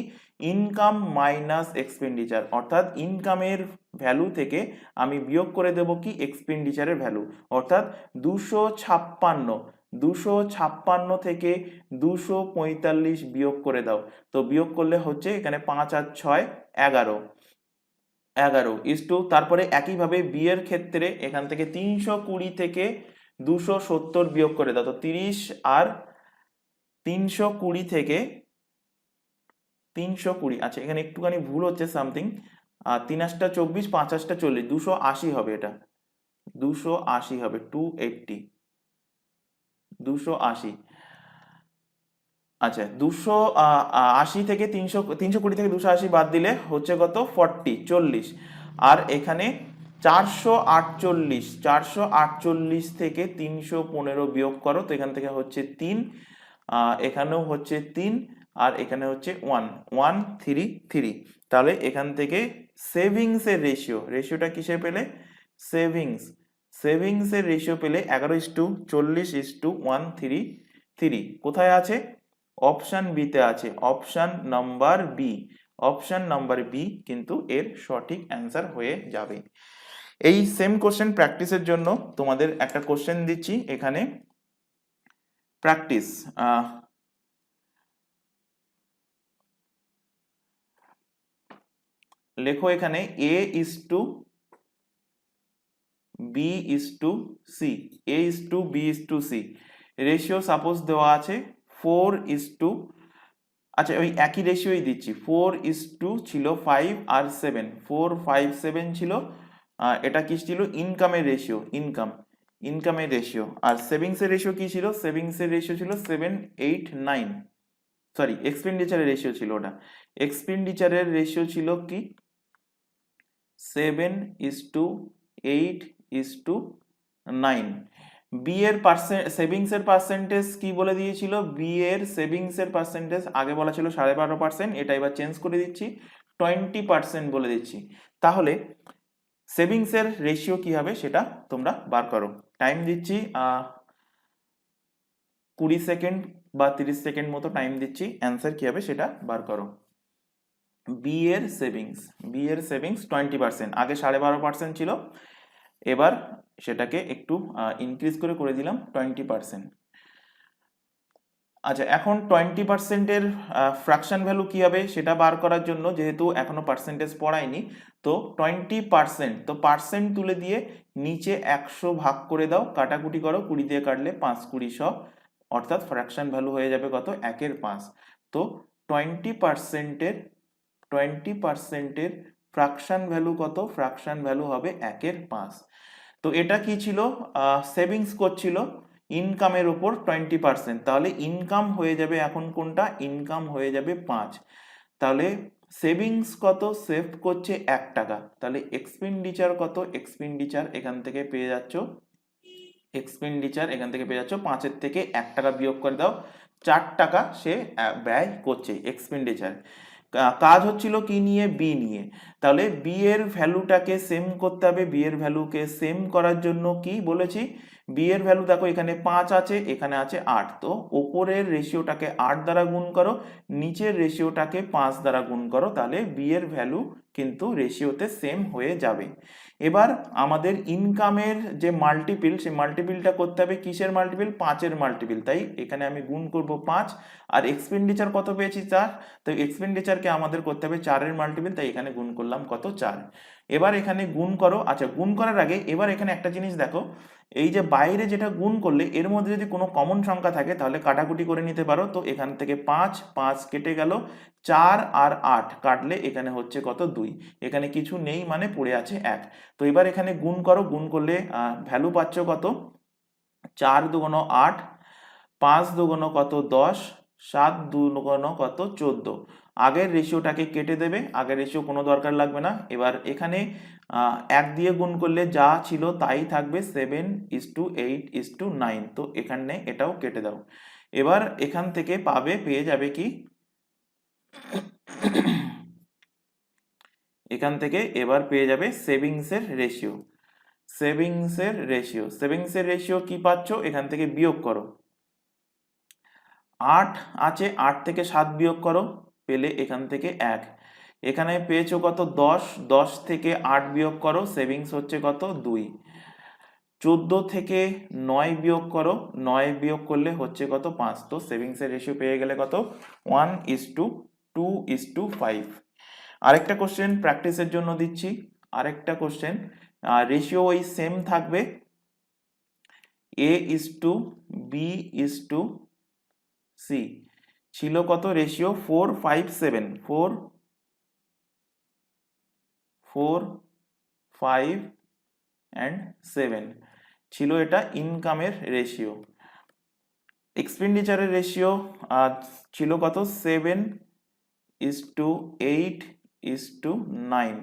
ইনকাম মাইনাস এক্সপেন্ডিচার, অর্থাৎ ইনকামের ভ্যালু থেকে আমি বিয়োগ করে দেব কি, এক্সপেন্ডিচারের ভ্যালু, অর্থাৎ 256 থেকে 245 বিয়োগ করে দাও। তো বিয়োগ করলে হচ্ছে এখানে 5 আর 6 11, 11 ইস্টু, তারপরে একইভাবে বি এর ক্ষেত্রে এখান থেকে 320 থেকে 270 বিয়োগ করে দাও। তো 30 আর 320 থেকে 320, আচ্ছা এখানে একটুখানি ভুল হচ্ছে সামথিং, 3 8টা 24, 5 8টা 40, 280 হবে, এটা 280 হবে, 280, 280। আচ্ছা 280 থেকে 320 থেকে 280 বাদ দিলে হচ্ছে কত, 40, 40। আর এখানে 448 থেকে 315 বিয়োগ করো, তো এখান থেকে হচ্ছে 3, এখানেও হচ্ছে 3, আর এখানে হচ্ছে 1 তাহলে এখান থেকে সেভিংস এর রেশিওটা কিসে পেলে? সেভিংস এর রেশিও পেলে 11:40:133 কোথায় আছে? অপশন বি তে আছে, অপশন নাম্বার বি কিন্তু এর সঠিক অ্যান্সার হয়ে যাবে। এই সেম কোশ্চেন প্র্যাকটিসের জন্য তোমাদের একটা কোশ্চেন দিচ্ছি এখানে, প্র্যাকটিস। লেখো এখানে A:B:C রেশিও সাপোজ দেওয়া আছে 4:, আচ্ছা ওই একই রেশিওই দিচ্ছি, 4:, ছিল 5 আর 7, 4, 5, 7 ছিল, এটা কি ছিল? ইনকামের রেশিও। আর সেভিংসের রেশিও কি ছিল? সেভিংসের রেশিও ছিল 7, 8, 9, সরি এক্সপেন্ডিচারের রেশিও ছিল ওটা, এক্সপেন্ডিচারের রেশিও ছিল কি 7:8:9। বি এর সেভিংস এর পার্সেন্টেজ কি বলে দিয়েছিল? বি এর সেভিংস এর পার্সেন্টেজ আগে বলা ছিল 12.5%, এটা এবার চেঞ্জ করে দিচ্ছি 20% বলে দিচ্ছি। তাহলে সেভিংস এর রেশিও কি হবে সেটা তোমরা বার করো। টাইম দিচ্ছি 20 সেকেন্ড বা 30 সেকেন্ড মতো টাইম দিচ্ছি, অ্যান্সার কি হবে সেটা বার করো। বি এর সেভিংস 20%, আগে 12.5% ছিল, এবার সেটাকে একটু ইনক্রিজ করে দিলাম 20%। আচ্ছা এখন 20%-এর ফ্র্যাকশন ভ্যালু কি হবে সেটা বার করার জন্য, যেহেতু এখনো পার্সেন্টেজ পড়াইনি, তো 20%, তো পার্সেন্ট তুলে দিয়ে নিচে 100 ভাগ করে দাও, কাটাকুটি করো, 20 দিয়ে কাটলে 5 20 100, অর্থাৎ ফ্র্যাকশন ভ্যালু হয়ে যাবে কত? 1/5। তো 20%-এর ফ্র্যাকশন ভ্যালু কত? ফ্র্যাকশন ভ্যালু হবে 1/5। তো এটা কি ছিল? সেভিংস করছিল ইনকামের উপর 20%, তাহলে ইনকাম হয়ে যাবে এখন কোনটা? ইনকাম হয়ে যাবে 5। তাহলে সেভিংস কত? সেভ করছে 1 টাকা, তাহলে এক্সপেন্ডিচার কত? এক্সপেন্ডিচার এখান থেকে পেয়ে যাচ্ছ, 5-এর থেকে 1 টাকা বিয়োগ করে দাও, 4 টাকা সে ব্যয় করছে এক্সপেন্ডিচার। কাজ হচ্ছিল কি নিয়ে? বি নিয়ে। তাহলে বি এর ভ্যালুটাকে সেম করতে হবে, বি এর ভ্যালুকে সেম করার জন্য কি বলেছি? বি এর ভ্যালু দেখো এখানে 5 আছে, এখানে আছে 8, তো ওপরের রেশিওটাকে 8 দ্বারা গুণ করো, নিচের রেশিওটাকে 5 দ্বারা গুণ করো, তাহলে বি এর ভ্যালু কিন্তু রেশিওতে সেম হয়ে যাবে। এবার আমাদের ইনকামের যে মাল্টিপিল, সেই মাল্টিপিলটা করতে হবে কিসের মাল্টিপিল? 5-এর মাল্টিপিল, তাই এখানে আমি গুণ করব 5, আর এক্সপেন্ডিচার কত পেয়েছি? 4, তো এক্সপেন্ডিচারকে আমাদের করতে হবে 4-এর মাল্টিপিল, তাই এখানে গুণ করলাম কত? 4। এবার এখানে গুণ করো। আচ্ছা গুণ করার আগে এবার এখানে একটা জিনিস দেখো, এই যে বাইরে যেটা গুণ করলে এর মধ্যে যদি কোনো কমন সংখ্যা থাকে তাহলে কাটাকুটি করে নিতে পারো, তো এখান থেকে 5 5 কেটে গেল, 4 আর 8 কাটলে এখানে হচ্ছে কত? 2, এখানে কিছু নেই মানে পড়ে আছে 1। তো এবার এখানে গুণ করো, গুণ করলে ভ্যালু পাচ্ছ কত? 4 দুগুণ 8, 5 দুগুণ কত? 10, 7 দুগুণ কত? 14। আগের রেশিওটাকে কেটে দেবে, আগের রেশিও কোনো দরকার লাগবে না। এবার এখানে 1 দিয়ে গুণ করলে যা ছিল তাই থাকবে, 7:8:9, তো এখানে এটাও কেটে দাও। এবার এখান থেকে পেয়ে যাবে কি? এখান থেকে এবার পেয়ে যাবে সেভিংসের রেশিও কি পাচ্ছ? এখান থেকে বিয়োগ করো, 8 আছে, 8 থেকে 7 বিয়োগ করো, পেলে এখান থেকে 1। এখানে পেয়েছো কত? 10, 10 থেকে 8 বিয়োগ করো, সেভিংস হচ্ছে কত? 2। 14 থেকে 9 বিয়োগ করো, 9 বিয়োগ করলে হচ্ছে কত? 5। তো সেভিংসের রেশিও পেয়ে গেলে কত? 1:2:5। আরেকটা কোশ্চেন প্র্যাকটিসের জন্য দিচ্ছি, আরেকটা কোশ্চেন, রেশিও ওই সেম থাকবে, A:B:C ছিল কত? রেশিও 4 5 7, 4 5 and 7 ছিল এটা ইনকামের রেশিও। এক্সপেন্ডিচারের রেশিও ছিল কত? 7:8:9।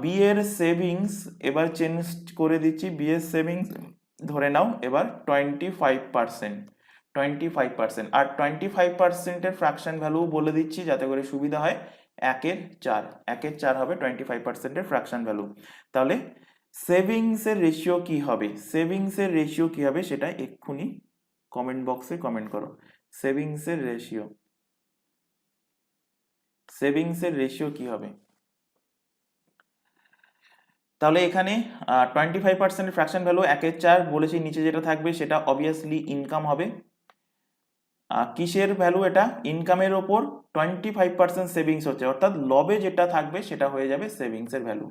বি এর সেভিংস এবার চেঞ্জ করে দিচ্ছি, বি এর সেভিংস ধরে নাও এবার 25%, 25%, আর 25%-এর ফ্র্যাকশন ভ্যালু বলে দিচ্ছি যাতে করে সুবিধা হয়, 1/4, 1/4 হবে 25%-এর ফ্র্যাকশন ভ্যালু। তাহলে সেভিংসের রেশিও কি হবে, সেভিংসের রেশিও কি হবে সেটা এক্ষুনি কমেন্ট বক্সে কমেন্ট করো। সেভিংসের রেশিও, সেভিংসের রেশিও কি হবে? তাহলে এখানে 25% ফ্র্যাকশন ভ্যালু 1/4 বলেছি, নিচে যেটা থাকবে সেটা অবভিয়াসলি ইনকাম হবে। কিসের ভ্যালু এটা? ইনকামের ওপর 25% সেভিংস হচ্ছে, অর্থাৎ লবে যেটা থাকবে সেটা হয়ে যাবে সেভিংসের ভ্যালু।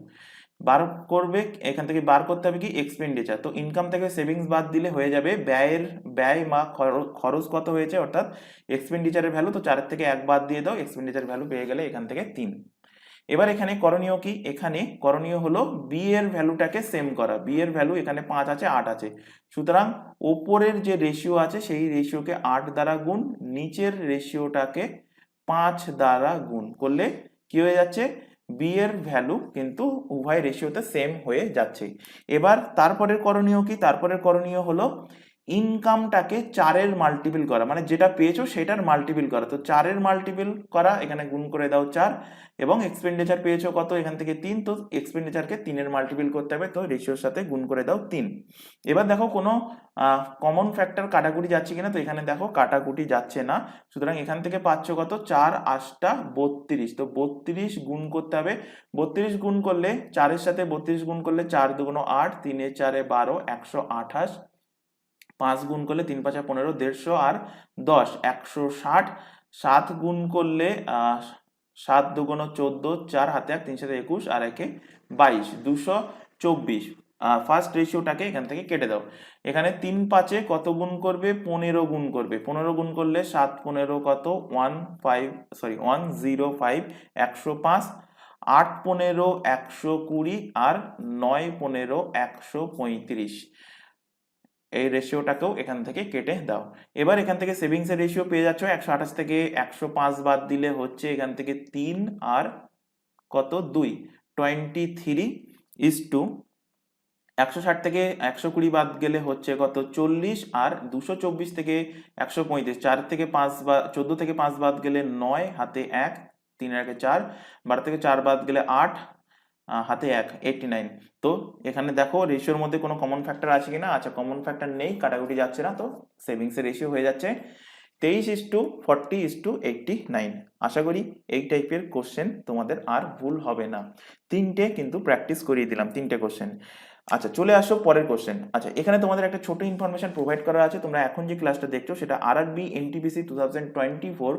বার করবে, এখান থেকে বার করতে হবে কি এক্সপেন্ডিচার, তো ইনকাম থেকে সেভিংস বাদ দিলে হয়ে যাবে ব্যয় মা খরচ কত হয়েছে, অর্থাৎ এক্সপেন্ডিচারের ভ্যালু। তো 4 থেকে 1 বাদ দিয়ে দাও, এক্সপেন্ডিচার ভ্যালু পেয়ে গেলে এখান থেকে 3। এবার এখানে করণীয় কি? এখানে করণীয় হলো বি এর ভ্যালুটাকে সেম করা। বি এর ভ্যালু এখানে 5 আছে, 8 আছে, সুতরাং ওপরের যে রেশিও আছে সেই রেশিওকে 8 দ্বারা গুণ, নিচের রেশিওটাকে 5 দ্বারা গুণ করলে কি হয়ে যাচ্ছে, বি এর ভ্যালু কিন্তু উভয় রেশিওতে সেম হয়ে যাচ্ছে। এবার তারপরের করণীয় কি? তারপরের করণীয় হলো ইনকামটাকে 4-এর মাল্টিপল করা, মানে যেটা পেয়েছো সেটার মাল্টিপল করা। তো 4-এর মাল্টিপল করা, এখানে গুণ করে দাও 4, এবং এক্সপেন্ডিচার পেয়েছো কত, এখান থেকে 3, তো এক্সপেন্ডিচারকে 3-এর মাল্টিপল করতে হবে, তো রেশিওর সাথে গুণ করে দাও 3। এবার দেখো কোনো কমন ফ্যাক্টর কাটাকুটি যাচ্ছে কিনা, তো এখানে দেখো কাটাকুটি যাচ্ছে না, সুতরাং এখান থেকে পাচ্ছ কত, 4 8 32, তো 32 গুণ করতে হবে। 32 গুণ করলে 4-এর সাথে 32 গুণ করলে 4 2 8, 3 4 12, 128, 5 গুণ করলে 3 5 15, 150, আর 10 160, 7 গুণ করলে 7 2 14, 4 হাতে 1, 3 7 21, আর 1 22, 224। ফার্স্ট রেশিওটাকে এখান থেকে কেটে দাও। এখানে 3 5-এ কত গুণ করবে, 15 গুণ করবে। 15 গুণ করলে 7 15 কত, 105, 105, 8 15 120, আর 9 15 135। এই রেশিওটাকেও এখান থেকে কেটে দাও। এবার এখান থেকে সেভিংস এর রেশিও পেয়ে যাচ্ছ, 128 থেকে 105 বাদ দিলে হচ্ছে এখান থেকে 3 আর কত 2, 23 160 থেকে 120 বাদ গেলে হচ্ছে কত 40, আর 224 থেকে 135, 4 থেকে 5 বা 14 থেকে 5 বাদ গেলে 9, হাতে 1, 3 এর 4, 12 থেকে 4 বাদ গেলে 8, হাতে 1, 89। তো এখানে দেখো রেশিওর মধ্যে কোনো কমন ফ্যাক্টর আছে কিনা, আচ্ছা কমন ফ্যাক্টর নেই, কাটাকুটি যাচ্ছে না, তো সেভিংস এর রেশিও হয়ে যাচ্ছে 23:40:89। আশা করি এই টাইপের কোশ্চেন তোমাদের আর ভুল হবে না। 3টে কিন্তু প্র্যাকটিস করিয়ে দিলাম, 3টে কোশ্চেন। আচ্ছা চলে আসো পরের কোশ্চেন। আচ্ছা এখানে তোমাদের একটা ছোট ইনফরমেশন প্রোভাইড করা আছে, তোমরা এখন যে ক্লাসটা দেখছো সেটা আরআরবি এনটিপিসি 2024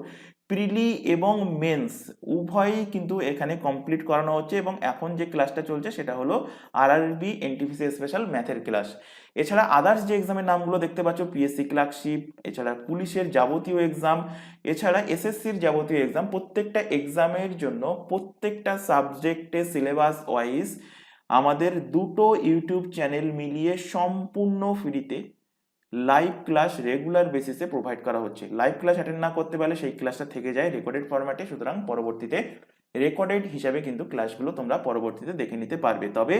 প্রিলি এবং মেন্স উভয়ই কিন্তু এখানে কমপ্লিট করানো হচ্ছে, এবং এখন যে ক্লাসটা চলছে সেটা হলো আরআরবি এনটিপিসি স্পেশাল ম্যাথের ক্লাস। এছাড়া আদার্স যে এক্সামের নামগুলো দেখতে পাচ্ছ, পিএসসি ক্লার্কশিপ, এছাড়া পুলিশের যাবতীয় এক্সাম, এছাড়া এসএসসির যাবতীয় এক্সাম, প্রত্যেকটা এক্সামের জন্য প্রত্যেকটা সাবজেক্টে সিলেবাস ওয়াইজ আমাদের দুটো ইউটিউব চ্যানেল মিলিয়ে সম্পূর্ণ ফ্রিতে লাইভ ক্লাস রেগুলার বেসিসে প্রোভাইড করা হচ্ছে। লাইভ ক্লাস অ্যাটেন্ড না করতে পারলে সেই ক্লাসটা থেকে যায় রেকর্ডেড ফরম্যাটে, সুতরাং পরবর্তীতে রেকর্ডেড হিসাবে কিন্তু ক্লাসগুলো তোমরা পরবর্তীতে দেখে নিতে পারবে। তবে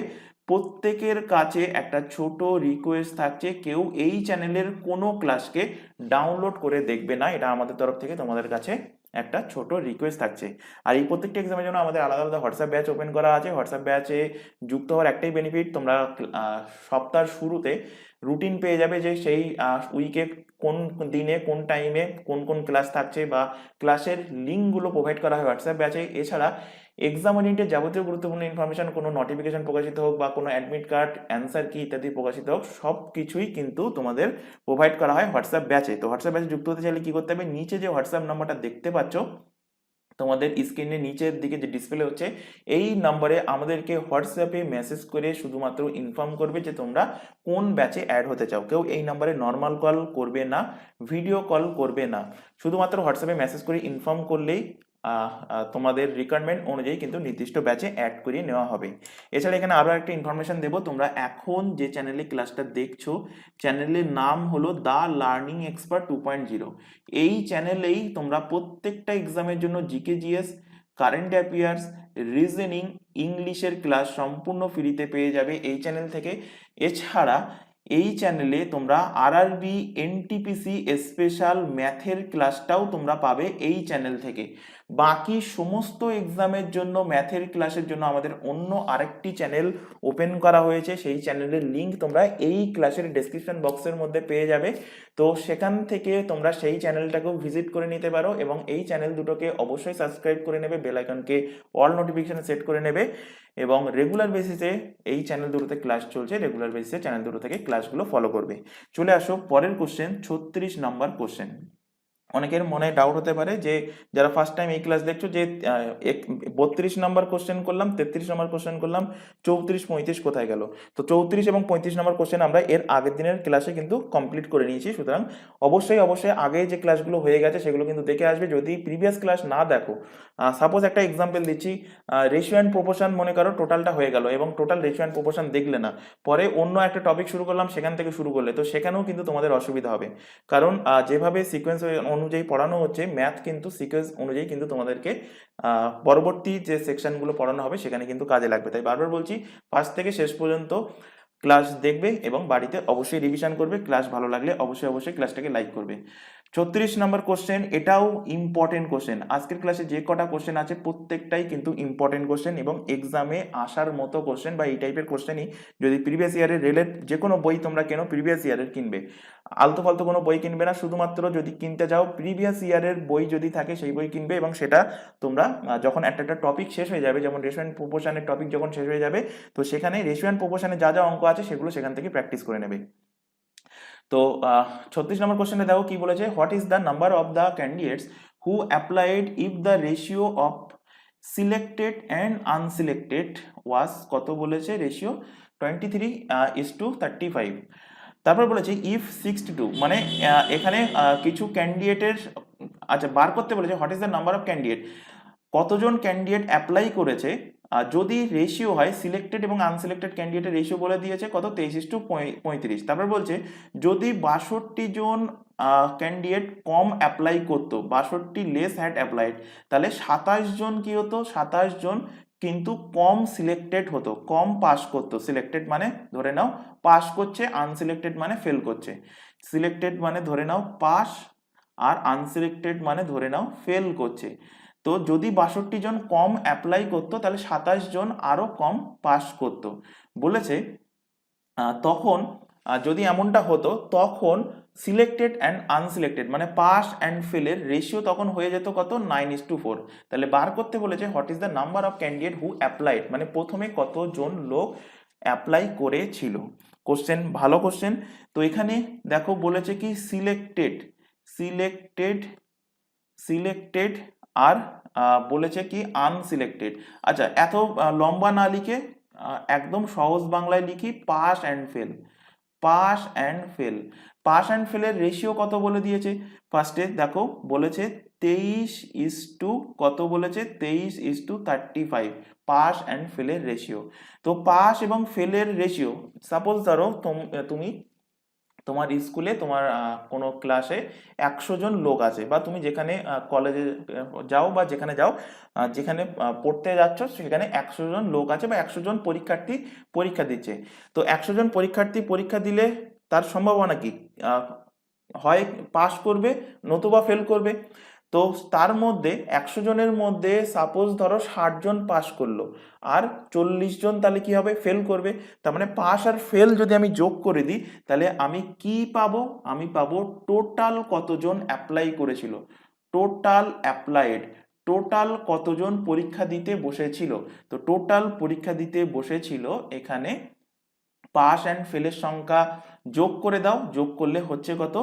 প্রত্যেকের কাছে একটা ছোট রিকোয়েস্ট থাকছে, কেউ এই চ্যানেলের কোনো ক্লাসকে ডাউনলোড করে দেখবে না, এটা আমাদের তরফ থেকে তোমাদের কাছে একটা ছোট রিকোয়েস্ট থাকছে। আর এই প্রত্যেকটা এক্সামের জন্য আমাদের আলাদা আলাদা হোয়াটসঅ্যাপ ব্যাচ ওপেন করা আছে। হোয়াটসঅ্যাপ ব্যাচে যুক্ত হওয়ার একটাই বেনিফিট, তোমরা সপ্তাহের শুরুতে রুটিন পেয়ে যাবে যে সেই উইকে কোন দিনে কোন টাইমে কোন কোন ক্লাস থাকছে, বা ক্লাসের লিঙ্কগুলো প্রোভাইড করা হয় হোয়াটসঅ্যাপ ব্যাচে। এছাড়া এক্সাম ওরিয়েন্টেড যাবতীয় গুরুত্বপূর্ণ ইনফরমেশন, কোনো নোটিফিকেশন প্রকাশিত হোক বা কোনো অ্যাডমিট কার্ড, অ্যান্সার কি ইত্যাদি প্রকাশিত হোক, সব কিছুই কিন্তু তোমাদের প্রোভাইড করা হয় হোয়াটসঅ্যাপ ব্যাচে। তো হোয়াটসঅ্যাপ ব্যাচে যুক্ত হতে চাইলে কি করতে হবে, নিচে যে হোয়াটসঅ্যাপ নাম্বারটা দেখতে পাচ্ছ তোমাদের স্ক্রিনের নিচের দিকে যে ডিসপ্লে হচ্ছে, এই নম্বরে আমাদেরকে হোয়াটসঅ্যাপে মেসেজ করে শুধুমাত্র ইনফর্ম করবে যে তোমরা কোন ব্যাচে অ্যাড হতে চাও। কেউ এই নম্বরে নর্মাল কল করবে না, ভিডিও কল করবে না, শুধুমাত্র হোয়াটসঅ্যাপে মেসেজ করে ইনফর্ম করলেই তোমাদের রিকোয়ারমেন্ট অনুযায়ী কিন্তু নির্দিষ্ট ব্যাচে অ্যাড করিয়ে নেওয়া হবে। এছাড়া এখানে আরও একটা ইনফরমেশন দেবো, তোমরা এখন যে চ্যানেলে ক্লাসটা দেখছো চ্যানেলের নাম হলো দ্য লার্নিং এক্সপার্ট 2.0। এই চ্যানেলেই তোমরা প্রত্যেকটা এক্সামের জন্য GK GS, current affairs, reasoning, ইংলিশের ক্লাস সম্পূর্ণ ফ্রিতে পেয়ে যাবে এই চ্যানেল থেকে। এছাড়া এই চ্যানেলে তোমরা আরআরবি, এনটিপিসি স্পেশাল ম্যাথের ক্লাসটাও তোমরা পাবে এই চ্যানেল থেকে। বাকি সমস্ত এক্সামের জন্য ম্যাথের ক্লাসের জন্য আমাদের অন্য আরেকটি চ্যানেল ওপেন করা হয়েছে, সেই চ্যানেলের লিঙ্ক তোমরা এই ক্লাসের ডেসক্রিপশন বক্সের মধ্যে পেয়ে যাবে। তো সেখান থেকে তোমরা সেই চ্যানেলটাকেও ভিজিট করে নিতে পারো এবং এই চ্যানেল দুটোকে অবশ্যই সাবস্ক্রাইব করে নেবে, বেল আইকনকে অল নোটিফিকেশন সেট করে নেবে এবং রেগুলার বেসিসে এই চ্যানেল দুটোতে ক্লাস চলছে, রেগুলার বেসিসে চ্যানেল দুটো থেকে ক্লাসগুলো ফলো করবে। চলে আসো পরের কোশ্চেন, 36 নম্বর কোশ্চেন। অনেকের মনে ডাউট হতে পারে যে যারা ফার্স্ট টাইম এই ক্লাস দেখছো যে 32 নম্বর কোশ্চেন করলাম, 33 নম্বর কোশ্চেন করলাম, 34 35 কোথায় গেল? তো 34 এবং 35 নম্বর কোশ্চেন আমরা এর আগের দিনের ক্লাসে কিন্তু কমপ্লিট করে নিয়েছি। সুতরাং অবশ্যই আগে যে ক্লাসগুলো হয়ে গেছে সেগুলো কিন্তু দেখে আসবে। যদি প্রিভিয়াস ক্লাস না দেখো, সাপোজ একটা এক্সাম্পল দিচ্ছি, রেশিও অ্যান্ড প্রপোর্শন মনে করো টোটালটা হয়ে গেল এবং টোটাল রেশিও অ্যান্ড প্রপোর্শন দেখলে না, পরে অন্য একটা টপিক শুরু করলাম সেখান থেকে শুরু করলে, তো সেখানেও কিন্তু তোমাদের অসুবিধা হবে। কারণ যেভাবে সিকোয়েন্স অনুযায়ী পড়ানো হচ্ছে, ম্যাথ কিন্তু সিকোয়েন্স অনুযায়ী কিন্তু তোমাদেরকে পরবর্তী যে সেকশনগুলো পড়ানো হবে সেখানে কিন্তু কাজে লাগবে। তাই বারবার বলছি, ফার্স্ট থেকে শেষ পর্যন্ত ক্লাস দেখবে এবং বাড়িতে অবশ্যই রিভিশন করবে। ক্লাস ভালো লাগলে অবশ্যই ক্লাসটাকে লাইক করবে। 36 নম্বর কোশ্চেন, এটাও ইম্পর্টেন্ট কোশ্চেন। আজকের ক্লাসে যে কটা কোশ্চেন আছে প্রত্যেকটাই কিন্তু ইম্পর্টেন্ট কোশ্চেন এবং এক্সামে আসার মতো কোশ্চেন বা এই টাইপের কোশ্চেনই। যদি প্রিভিয়াস ইয়ারের রিলেট যে কোনো বই তোমরা কেনো, প্রিভিয়াস ইয়ারের কিনবে, আলতু ফালতু কোনো বই কিনবে না। শুধুমাত্র যদি কিনতে যাও প্রিভিয়াস ইয়ারের বই যদি থাকে সেই বই কিনবে এবং সেটা তোমরা যখন একটা টপিক শেষ হয়ে যাবে, যেমন রেশিও অ্যান্ড প্রপোর্শনের টপিক যখন শেষ হয়ে যাবে, তো সেখানে রেশিও অ্যান্ড প্রপোর্শনে যা যা অঙ্ক আছে সেগুলো সেখান থেকে প্র্যাকটিস করে নেবে। তো 36 নম্বর কোশ্চেনে দেখো কি বলেছে, what is the number of the candidates who applied if the ratio of selected and unselected was, কত বলেছে রেশিও 23:35। তারপর বলেছে ইফ 62, মানে এখানে কিছু ক্যান্ডিডেটের, আচ্ছা বার করতে বলেছে what is the number of candidate, কতজন ক্যান্ডিডেট অ্যাপ্লাই করেছে। যদি রেশিও হয় সিলেক্টেড এবং আনসিলেক্টেড ক্যান্ডিডেটের রেশিও বলে দিয়েছে কত, 23:35। তারপর বলছে যদি 62 জন ক্যান্ডিডেট কম অ্যাপ্লাই করতো, 62 লেস হ্যাড অ্যাপ্লাইড, তাহলে 27 জন কি হতো, 27 জন কিন্তু কম সিলেক্টেড হতো, কম পাস করতো। সিলেক্টেড মানে ধরে নাও পাস করছে, আনসিলেক্টেড মানে ফেল করছে। সিলেক্টেড মানে ধরে নাও পাস আর আনসিলেক্টেড মানে ধরে নাও ফেল করছে। তো যদি 62 জন কম অ্যাপ্লাই করতো তাহলে 27 জন আরো কম পাস করতো। বলেছে তখন যদি এমনটা হতো তখন সিলেক্টেড অ্যান্ড আনসিলেক্টেড মানে পাস অ্যান্ড ফেলের রেশিও তখন হয়ে যেত কত, 9:4। তাহলে বার করতে বলেছে what is the number of candidate who applied, মানে প্রথমে কতজন লোক অ্যাপ্লাই করেছিল। কোশ্চেন ভালো কোশ্চেন। তো এখানে দেখো বলেছে কি সিলেক্টেড, সিলেক্টেড, সিলেক্টেড আর বলেছে কি আনসিলেক্টেড। আচ্ছা এত লম্বা না লিখে একদম সহজ বাংলায় লিখি, pass and fail, pass and fail. Pass and ফেলের রেশিও কত বলে দিয়েছে, ফার্স্টে দেখো বলেছে 23:, কত বলেছে 23:35 পাস অ্যান্ড ফেলের রেশিও। তো পাস এবং ফেলের রেশিও, সাপোজ ধরো তুমি তোমার স্কুলে তোমার কোনো ক্লাসে 100 জন লোক আছে, বা তুমি যেখানে কলেজে যাও বা যেখানে যাও, যেখানে পড়তে যাচ্ছ সেখানে 100 জন লোক আছে বা 100 জন পরীক্ষার্থী পরীক্ষা দিচ্ছে। তো 100 জন পরীক্ষার্থী পরীক্ষা দিলে তার সম্ভাবনা কি, হয় পাস করবে নতুবা ফেল করবে। তো তার মধ্যে 100 জনের মধ্যে সাপোজ ধরো 60 জন পাস করলো আর 40 জন তাহলে কি হবে, ফেল করবে। তার মানে পাস আর ফেল যদি আমি যোগ করে দিই তাহলে আমি কি পাবো, আমি পাবো টোটাল কতজন অ্যাপ্লাই করেছিল, টোটাল অ্যাপ্লাইড, টোটাল কতজন পরীক্ষা দিতে বসেছিল। তো টোটাল পরীক্ষা দিতে বসেছিল, এখানে পাস অ্যান্ড ফেলের সংখ্যা যোগ করে দাও, যোগ করলে হচ্ছে কত,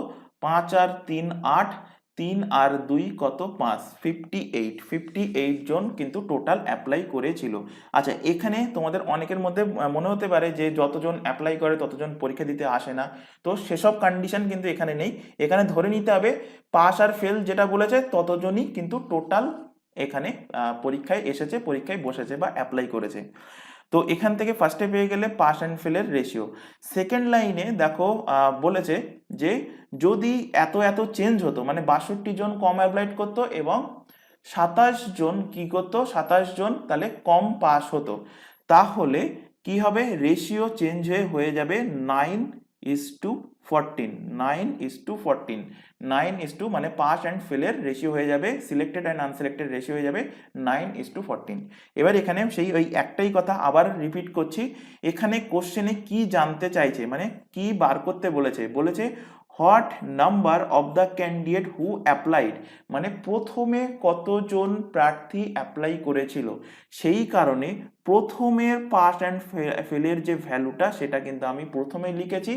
5 আর 3 8, 3 আর 2 কত 5, 58 জন কিন্তু টোটাল অ্যাপ্লাই করেছিল। আচ্ছা এখানে তোমাদের অনেকের মধ্যে মনে হতে পারে যে যতজন অ্যাপ্লাই করে ততজন পরীক্ষা দিতে আসে না, তো সেসব কন্ডিশন কিন্তু এখানে নেই। এখানে ধরে নিতে হবে পাস আর ফেল যেটা বলেছে ততজনই কিন্তু টোটাল এখানে পরীক্ষায় এসেছে, পরীক্ষায় বসেছে বা অ্যাপ্লাই করেছে। তো এখান থেকে ফার্স্টে পেয়ে গেলে পাস অ্যান্ড ফেলের রেশিও। সেকেন্ড লাইনে দেখো বলেছে যে যদি এত এত চেঞ্জ হতো, মানে 62 জন কম অ্যাপ্লাইড করতো এবং 27 জন কি করতো, 27 জন তাহলে কম পাস হতো, তাহলে কি হবে, রেশিও চেঞ্জ হয়ে যাবে 9:14, 9:14, 9 মানে পাস অ্যান্ড ফেলের রেশিও হয়ে যাবে, সিলেক্টেড অ্যান্ড আনসিলেক্টেড রেশিও হয়ে যাবে 9:14। এবার এখানে সেই ওই একটাই কথা আবার রিপিট করছি, এখানে কোশ্চেনে কি জানতে চাইছে, মানে কি বার করতে বলেছে, বলেছে what number of the candidate who applied, মানে প্রথমে কতজন প্রার্থী অ্যাপ্লাই করেছিল, সেই কারণে প্রথমের পাস অ্যান্ড ফেলের যে ভ্যালুটা সেটা কিন্তু আমি প্রথমে লিখেছি,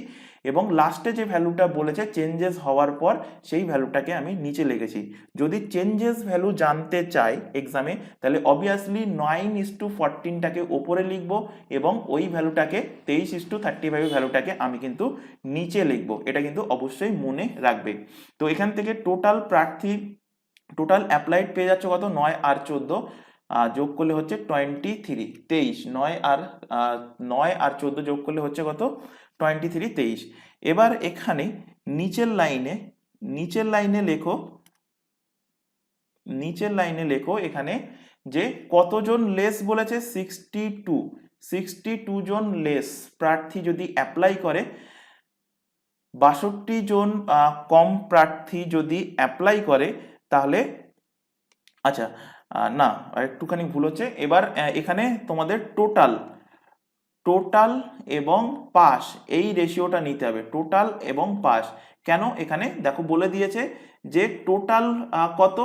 এবং লাস্টে যে ভ্যালুটা বলেছে চেঞ্জেস হওয়ার পর সেই ভ্যালুটাকে আমি নিচে লিখেছি। যদি চেঞ্জেস ভ্যালু জানতে চাই এক্সামে, তাহলে অবভিয়াসলি 9:14টাকে ওপরে লিখবো এবং ওই ভ্যালুটাকে 23:35 ভ্যালুটাকে আমি কিন্তু নিচে লিখবো, এটা কিন্তু অবশ্যই মনে রাখবে। তো এখান থেকে টোটাল প্রার্থী, টোটাল অ্যাপ্লাইড পেয়ে যাচ্ছে কত, 9 আর 14 যোগ করলে হচ্ছে 23, 23, 9 আর 14 যোগ করলে হচ্ছে কত, 23, 23। এবার এখানে নিচের লাইনে লেখো, নিচের লাইনে লেখো এখানে যে কতজন লেস বলেছে, 62 জন লেস প্রার্থী যদি অ্যাপ্লাই করে, 62 জন কম প্রার্থী যদি অ্যাপ্লাই করে, তাহলে আচ্ছা না একটুখানি ভুল হচ্ছে, এবার এখানে তোমাদের টোটাল এবং পাস এই রেশিওটা নিতে হবে, টোটাল এবং পাস। কেন, এখানে দেখো বলে দিয়েছে যে টোটাল কত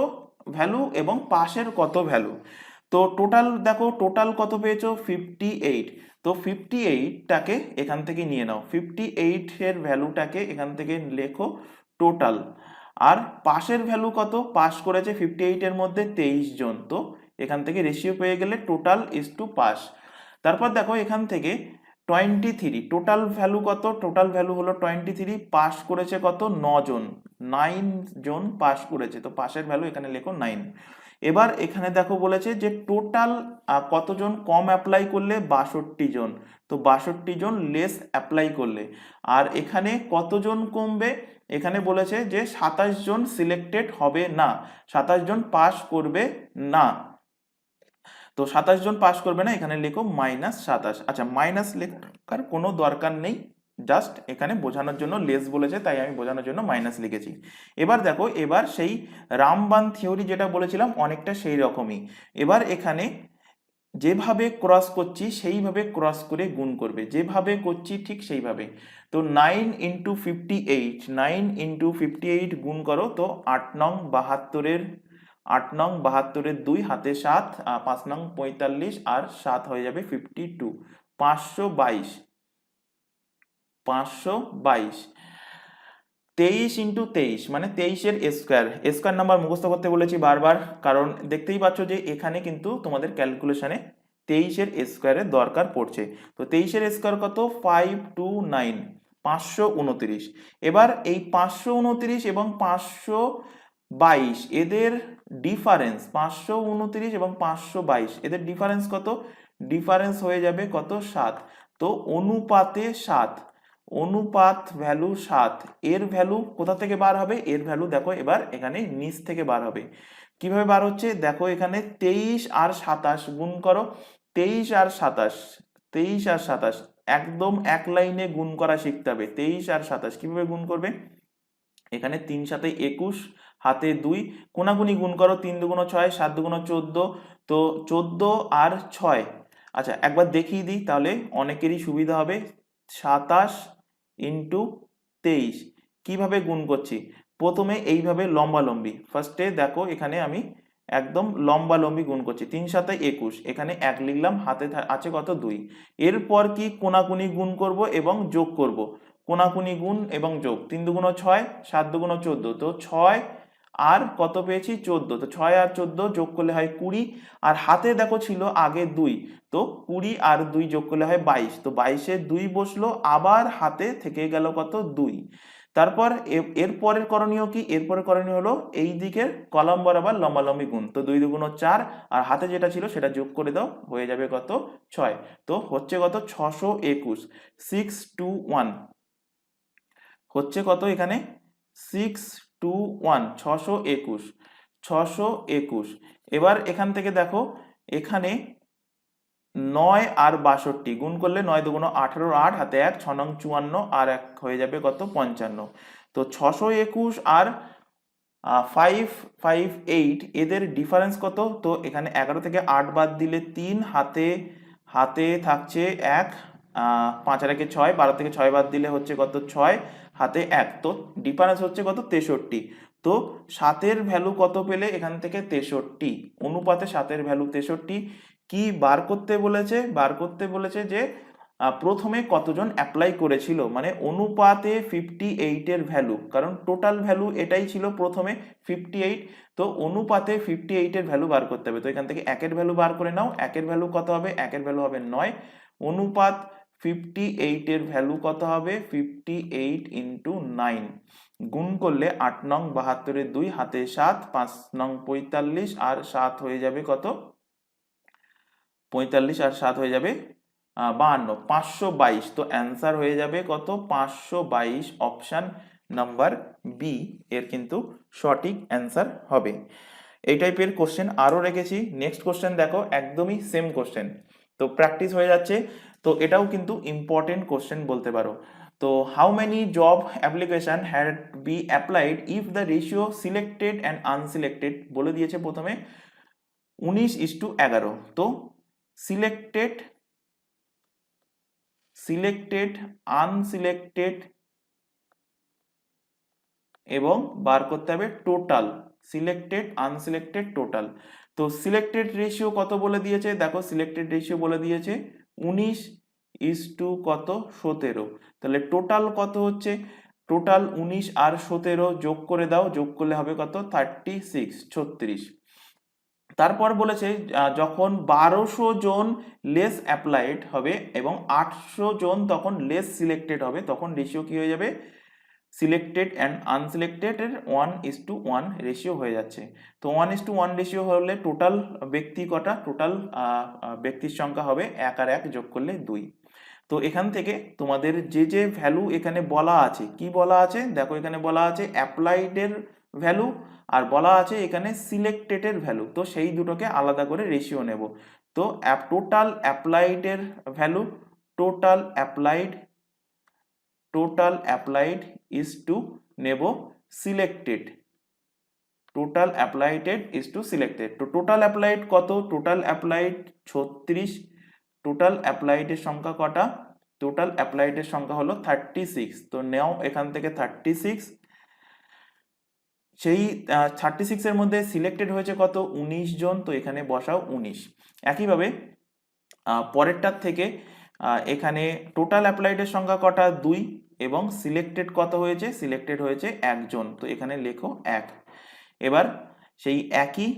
ভ্যালু এবং পাসের কত ভ্যালু। তো টোটাল দেখো, টোটাল কত পেয়েছো, 58, তো 58টাকে এখান থেকে নিয়ে নাও, 58 এর ভ্যালুটাকে এখান থেকে লেখো টোটাল। আর পাসের ভ্যালু কত, পাস করেছে 58 এর মধ্যে 23 জন, তো এখান থেকে রেশিও পেয়ে গেলে টোটাল ইজ টু পাস। তারপর দেখো এখান থেকে 23, টোটাল ভ্যালু কত, টোটাল ভ্যালু হলো 23, পাস করেছে কত, 9 জন, 9 জন পাস করেছে, তো পাসের ভ্যালু এখানে লেখো 9। এবার এখানে দেখো বলেছে যে টোটাল কতজন কম অ্যাপ্লাই করলে, 62 জন, তো 62 জন লেস অ্যাপ্লাই করলে। আর এখানে কতজন কমবে, এখানে বলেছে যে 27 জন সিলেক্টেড হবে না, 27 জন পাস করবে না, তো 27 জন পাস করবে না, এখানে লেখো -27। আচ্ছা মাইনাস লেখার কোনো দরকার নেই, জাস্ট এখানে বোঝানোর জন্য লেস বলেছে তাই আমি বোঝানোর জন্য মাইনাস লিখেছি। এবার দেখো, এবার সেই রামবান থিওরি যেটা বলেছিলাম অনেকটা সেই রকমই, এবার এখানে যেভাবে ক্রস করছি সেইভাবে ক্রস করে গুণ করবে, যেভাবে করছি ঠিক সেইভাবে। তো 9 × 58 গুণ করো, তো 8 নং 72-এর 2 হাতে 7, 5 নং 45 আর 7 হয়ে যাবে 52, 522, 23 × 23 মানে 23 এর স্কোয়ার নাম্বার মুখস্থ করতে বলেছি বারবার, কারণ দেখতেই পাচ্ছ যে এখানে কিন্তু তোমাদের ক্যালকুলেশনে 23 এর স্কোয়ারের দরকার পড়ছে। তো 23 এর স্কোয়ার কত, 529, 529। এবার এই 529 এবং 522 এদের ডিফারেন্স, 529 এবং 522 এদের ডিফারেন্স কত, ডিফারেন্স হয়ে যাবে কত, 7। তো অনুপাতে 7, অনুপাত ভ্যালু 7, এর ভ্যালু কোথা থেকে বার হবে, এর ভ্যালু দেখো এবার এখানে নিচ থেকে বার হবে। কিভাবে বার হচ্ছে দেখো, এখানে 23 আর 27 গুণ করো, 23 আর 27 একদম এক লাইনে গুণ করা শিখতে হবে। 23 আর 27 কিভাবে গুণ করবে, এখানে 3 × 7 = 21, হাতে 2, কোনাকুনি গুণ করো, 3 × 2 = 6, 7 × 2 = 14, তো 14 আর 6। আচ্ছা একবার দেখিয়ে দিই তাহলে অনেকেরই সুবিধা হবে, 27 × 23 কিভাবে গুণ করছি, প্রথমে এইভাবে লম্বালম্বি, ফার্স্টে দেখো এখানে আমি একদম লম্বালম্বি গুণ করছি, 3 × 7 = 21, এখানে 1 লিখলাম, হাতে আছে কত, 2। এরপর কি কোনাকুনি গুণ করব এবং যোগ করব, কোনাকুনি গুণ এবং যোগ, 3 × 2 = 6, 7 × 2 = 14, তো 6 আর কত পেয়েছি, 14, তো 6 আর 14 যোগ করলে হয় 20, আর হাতে দেখো ছিল আগে 2, তো 20 আর 2 যোগ করলে হয় 22, তো 22-এ 2 বসলো, আবার হাতে থেকে গেল কত, 2। তারপর এরপরের করণীয় কি, এরপরের করণীয় হলো এই দিকের কলাম বরাবর লম্বালম্বি গুণ, তো 2 × 2 = 4, আর হাতে যেটা ছিল সেটা যোগ করে দাও, হয়ে যাবে কত, 6, তো হচ্ছে কত, 621, 621 হচ্ছে কত, এখানে 621, 621, 621। এবার এখান থেকে দেখো এখানে 9 আর 62 গুণ করলে 9 দুগুণ 18, 8 হাতে 1, 6 নং 54 আর 1 হয়ে যাবে কত 55। তো 621 আর 558 এদের ডিফারেন্স কত? তো এখানে 11 থেকে 8 বাদ দিলে 3, হাতে হাতে থাকছে 1, 5 আর 1 6, 12 থেকে 6 বাদ দিলে হচ্ছে কত 6, হাতে 1, তো ডিফারেন্স হচ্ছে কত 63। তো 7-এর ভ্যালু কত পেলে এখান থেকে 63, অনুপাতে 7-এর ভ্যালু 63। কি বার করতে বলেছে? বার করতে বলেছে যে প্রথমে কতজন অ্যাপ্লাই করেছিল, মানে অনুপাতে 58-এর ভ্যালু, কারণ টোটাল ভ্যালু এটাই ছিল প্রথমে 58, তো অনুপাতে 58-এর ভ্যালু বার করতে হবে। তো এখান থেকে 1-এর ভ্যালু বার করে নাও, 1-এর ভ্যালু কত হবে? 1-এর ভ্যালু হবে 9, অনুপাত 58-এর ভ্যালু কত হবে? 58 ইন্টু 9, গুণ করলে 8 নং 72-এর 2, হাতে 7, 5 নং 45 আর 7 হয়ে যাবে কত 45 আর 7 হয়ে যাবে 52, 522। তো অ্যান্সার হয়ে যাবে কত 522, অপশন নাম্বার বি এর কিন্তু সঠিক অ্যান্সার হবে। এই টাইপের কোশ্চেন আরো রেখেছি। নেক্সট কোশ্চেন দেখো, একদমই সেম কোশ্চেন, তো প্র্যাকটিস হয়ে যাচ্ছে। তো এটাও কিন্তু ইম্পর্টেন্ট কোশ্চেন বলতে পারো। তো how many job application had be applied if the ratio selected and unselected বলে দিয়েছে প্রথমে 19:11। তো সিলেক্টেড, আনসিলেক্টেড এবং বার করতে হবে টোটাল, সিলেক্টেড আনসিলেক্টেড টোটাল। তো সিলেক্টেড রেশিও কত বলে দিয়েছে? দেখো সিলেক্টেড রেশিও বলে দিয়েছে 19 কত 17। তাহলে টোটাল কত হচ্ছে? টোটাল 19 আর 17 যোগ করে দাও, যোগ করলে হবে কত 36, 36। তারপর বলেছে যখন 1200 জন লেস অ্যাপ্লাইড হবে এবং 800 জন তখন লেস সিলেক্টেড হবে, তখন রেশিও কি হয়ে যাবে? সিলেক্টেড অ্যান্ড আনসিলেক্টেড এর 1:1 রেশিও হয়ে যাচ্ছে। তো 1:1 রেশিও হলে টোটাল ব্যক্তি কটা? টোটাল ব্যক্তির সংখ্যা হবে 1 আর 1 যোগ করলে 2। তো এখান থেকে তোমাদের যে যে ভ্যালু এখানে বলা আছে, কি বলা আছে দেখো, এখানে বলা আছে অ্যাপ্লাইডের ভ্যালু আর বলা আছে এখানে সিলেক্টেডের ভ্যালু, তো সেই দুটোকে আলাদা করে রেশিও নেব। তো টোটাল অ্যাপ্লাইডের value, total applied is to নেব selected, total applied is to selected. তো টোটাল অ্যাপ্লাইড কত? Total applied 36। টোটাল অ্যাপ্লাইডের সংখ্যা কটা? টোটাল অ্যাপ্লাইডের সংখ্যা হলো 36। তো নেও এখান থেকে 36, সেই 36 এর মধ্যে সিলেক্টেড হয়েছে কত 19 জন, তো এখানে বসাও 19। একইভাবে পরেরটার থেকে এখানে টোটাল অ্যাপ্লাইডের সংখ্যা কটা 2 এবং সিলেক্টেড কত হয়েছে? সিলেক্টেড হয়েছে 1 জন, তো এখানে লেখো 1। এবার সেই একই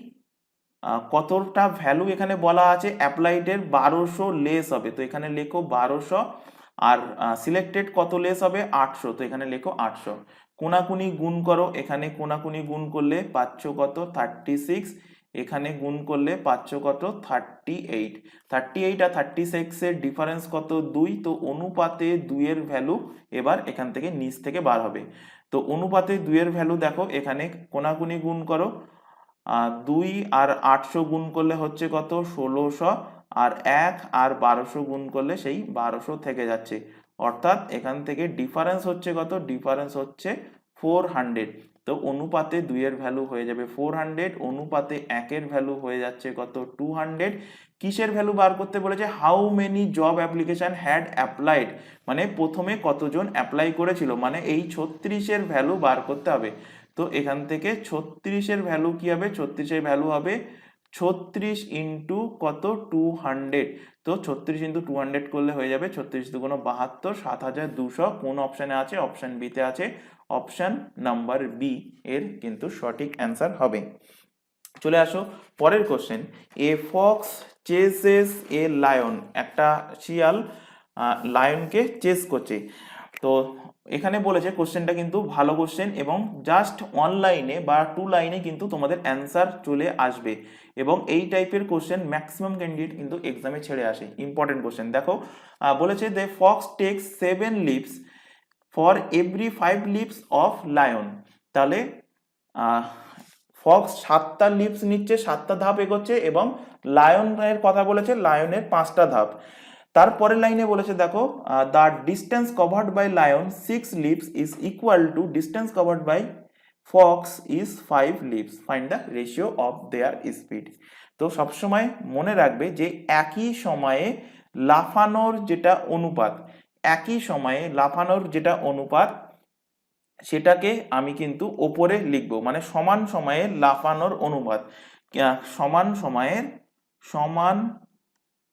কতটা ভ্যালু এখানে বলা আছে অ্যাপ্লাইডের 1200 লেস হবে, তো এখানে লেখো 1200, আর সিলেক্টেড কত লেস হবে 800, তো এখানে লেখো 800। কোনাকুনি গুণ করো, এখানে কোনাকুনি গুণ করলে পাচ্ছ কত 36, এখানে গুণ করলে পাচ্ছ কত 38। 38 আর 36 এর ডিফারেন্স কত 2, তো অনুপাতে 2 এর ভ্যালু এবার এখান থেকে নিচ থেকে বার হবে। তো অনুপাতে 2 এর ভ্যালু দেখো, এখানে কোনাকুনি গুণ করো, 2 আর 800 গুণ করলে হচ্ছে কত 1600, আর 1 আর 1200 গুণ করলে সেই 1200 থেকে যাচ্ছে, অর্থাৎ এখান থেকে ডিফারেন্স হচ্ছে কত? ডিফারেন্স হচ্ছে 400। তো অনুপাতে 2 এর ভ্যালু হয়ে যাবে 400, অনুপাতে 1 এর ভ্যালু হয়ে যাচ্ছে কত 200। কিসের ভ্যালু বার করতে বলেছে? How many job application had applied, মানে প্রথমে কতজন অ্যাপ্লাই করেছিল, মানে এই 36 এর ভ্যালু বার করতে হবে। তো এখান থেকে 36 এর ভ্যালু কি হবে? 36 এর ভ্যালু হবে 36 ইন্টু কত 200। তো 36 ইন্টু 200 করলে হয়ে যাবে 36 দুগুণ 72, 7200। কোন অপশনে আছে? অপশন বি তে আছে, অপশন নাম্বার বি এর কিন্তু সঠিক অ্যান্সার হবে। চলে আসো পরের question. A fox chases a lion, একটা শিয়াল লায়নকে চেস করছে। তো এখানে বলেছে কোশ্চেনটা কিন্তু ভালো কোশ্চেন এবং জাস্ট 1 লাইনে বা 2 লাইনে কিন্তু তোমাদের অ্যান্সার চলে আসবে, এবং এই টাইপের কোশ্চেন ম্যাক্সিমাম ক্যান্ডিডেট কিন্তু এক্সামে ছেড়ে আসে। ইম্পর্টেন্ট কোশ্চেন দেখো, বলেছে the fox takes 7 leaps for every 5 leaves of lion. তাহলে ফক্স 7টা লিপস নিচ্ছে, 7টা ধাপ এগোচ্ছে, এবং লায়নের কথা বলেছে, লায়নের 5টা ধাপ। তারপরের লাইনে বলেছে দেখো, the distance covered by lion 6 leaps is equal to distance covered by fox is 5 leaps, find the ratio of their speed. তো সবসময় মনে রাখবে যে একই সময়ে লাফানোর যেটা অনুপাত, একই সময়ে লাফানোর যেটা অনুপাত সেটাকে আমি কিন্তু ওপরে লিখব, মানে সমান সময়ে লাফানোর অনুপাত, সমান সময়ের সমান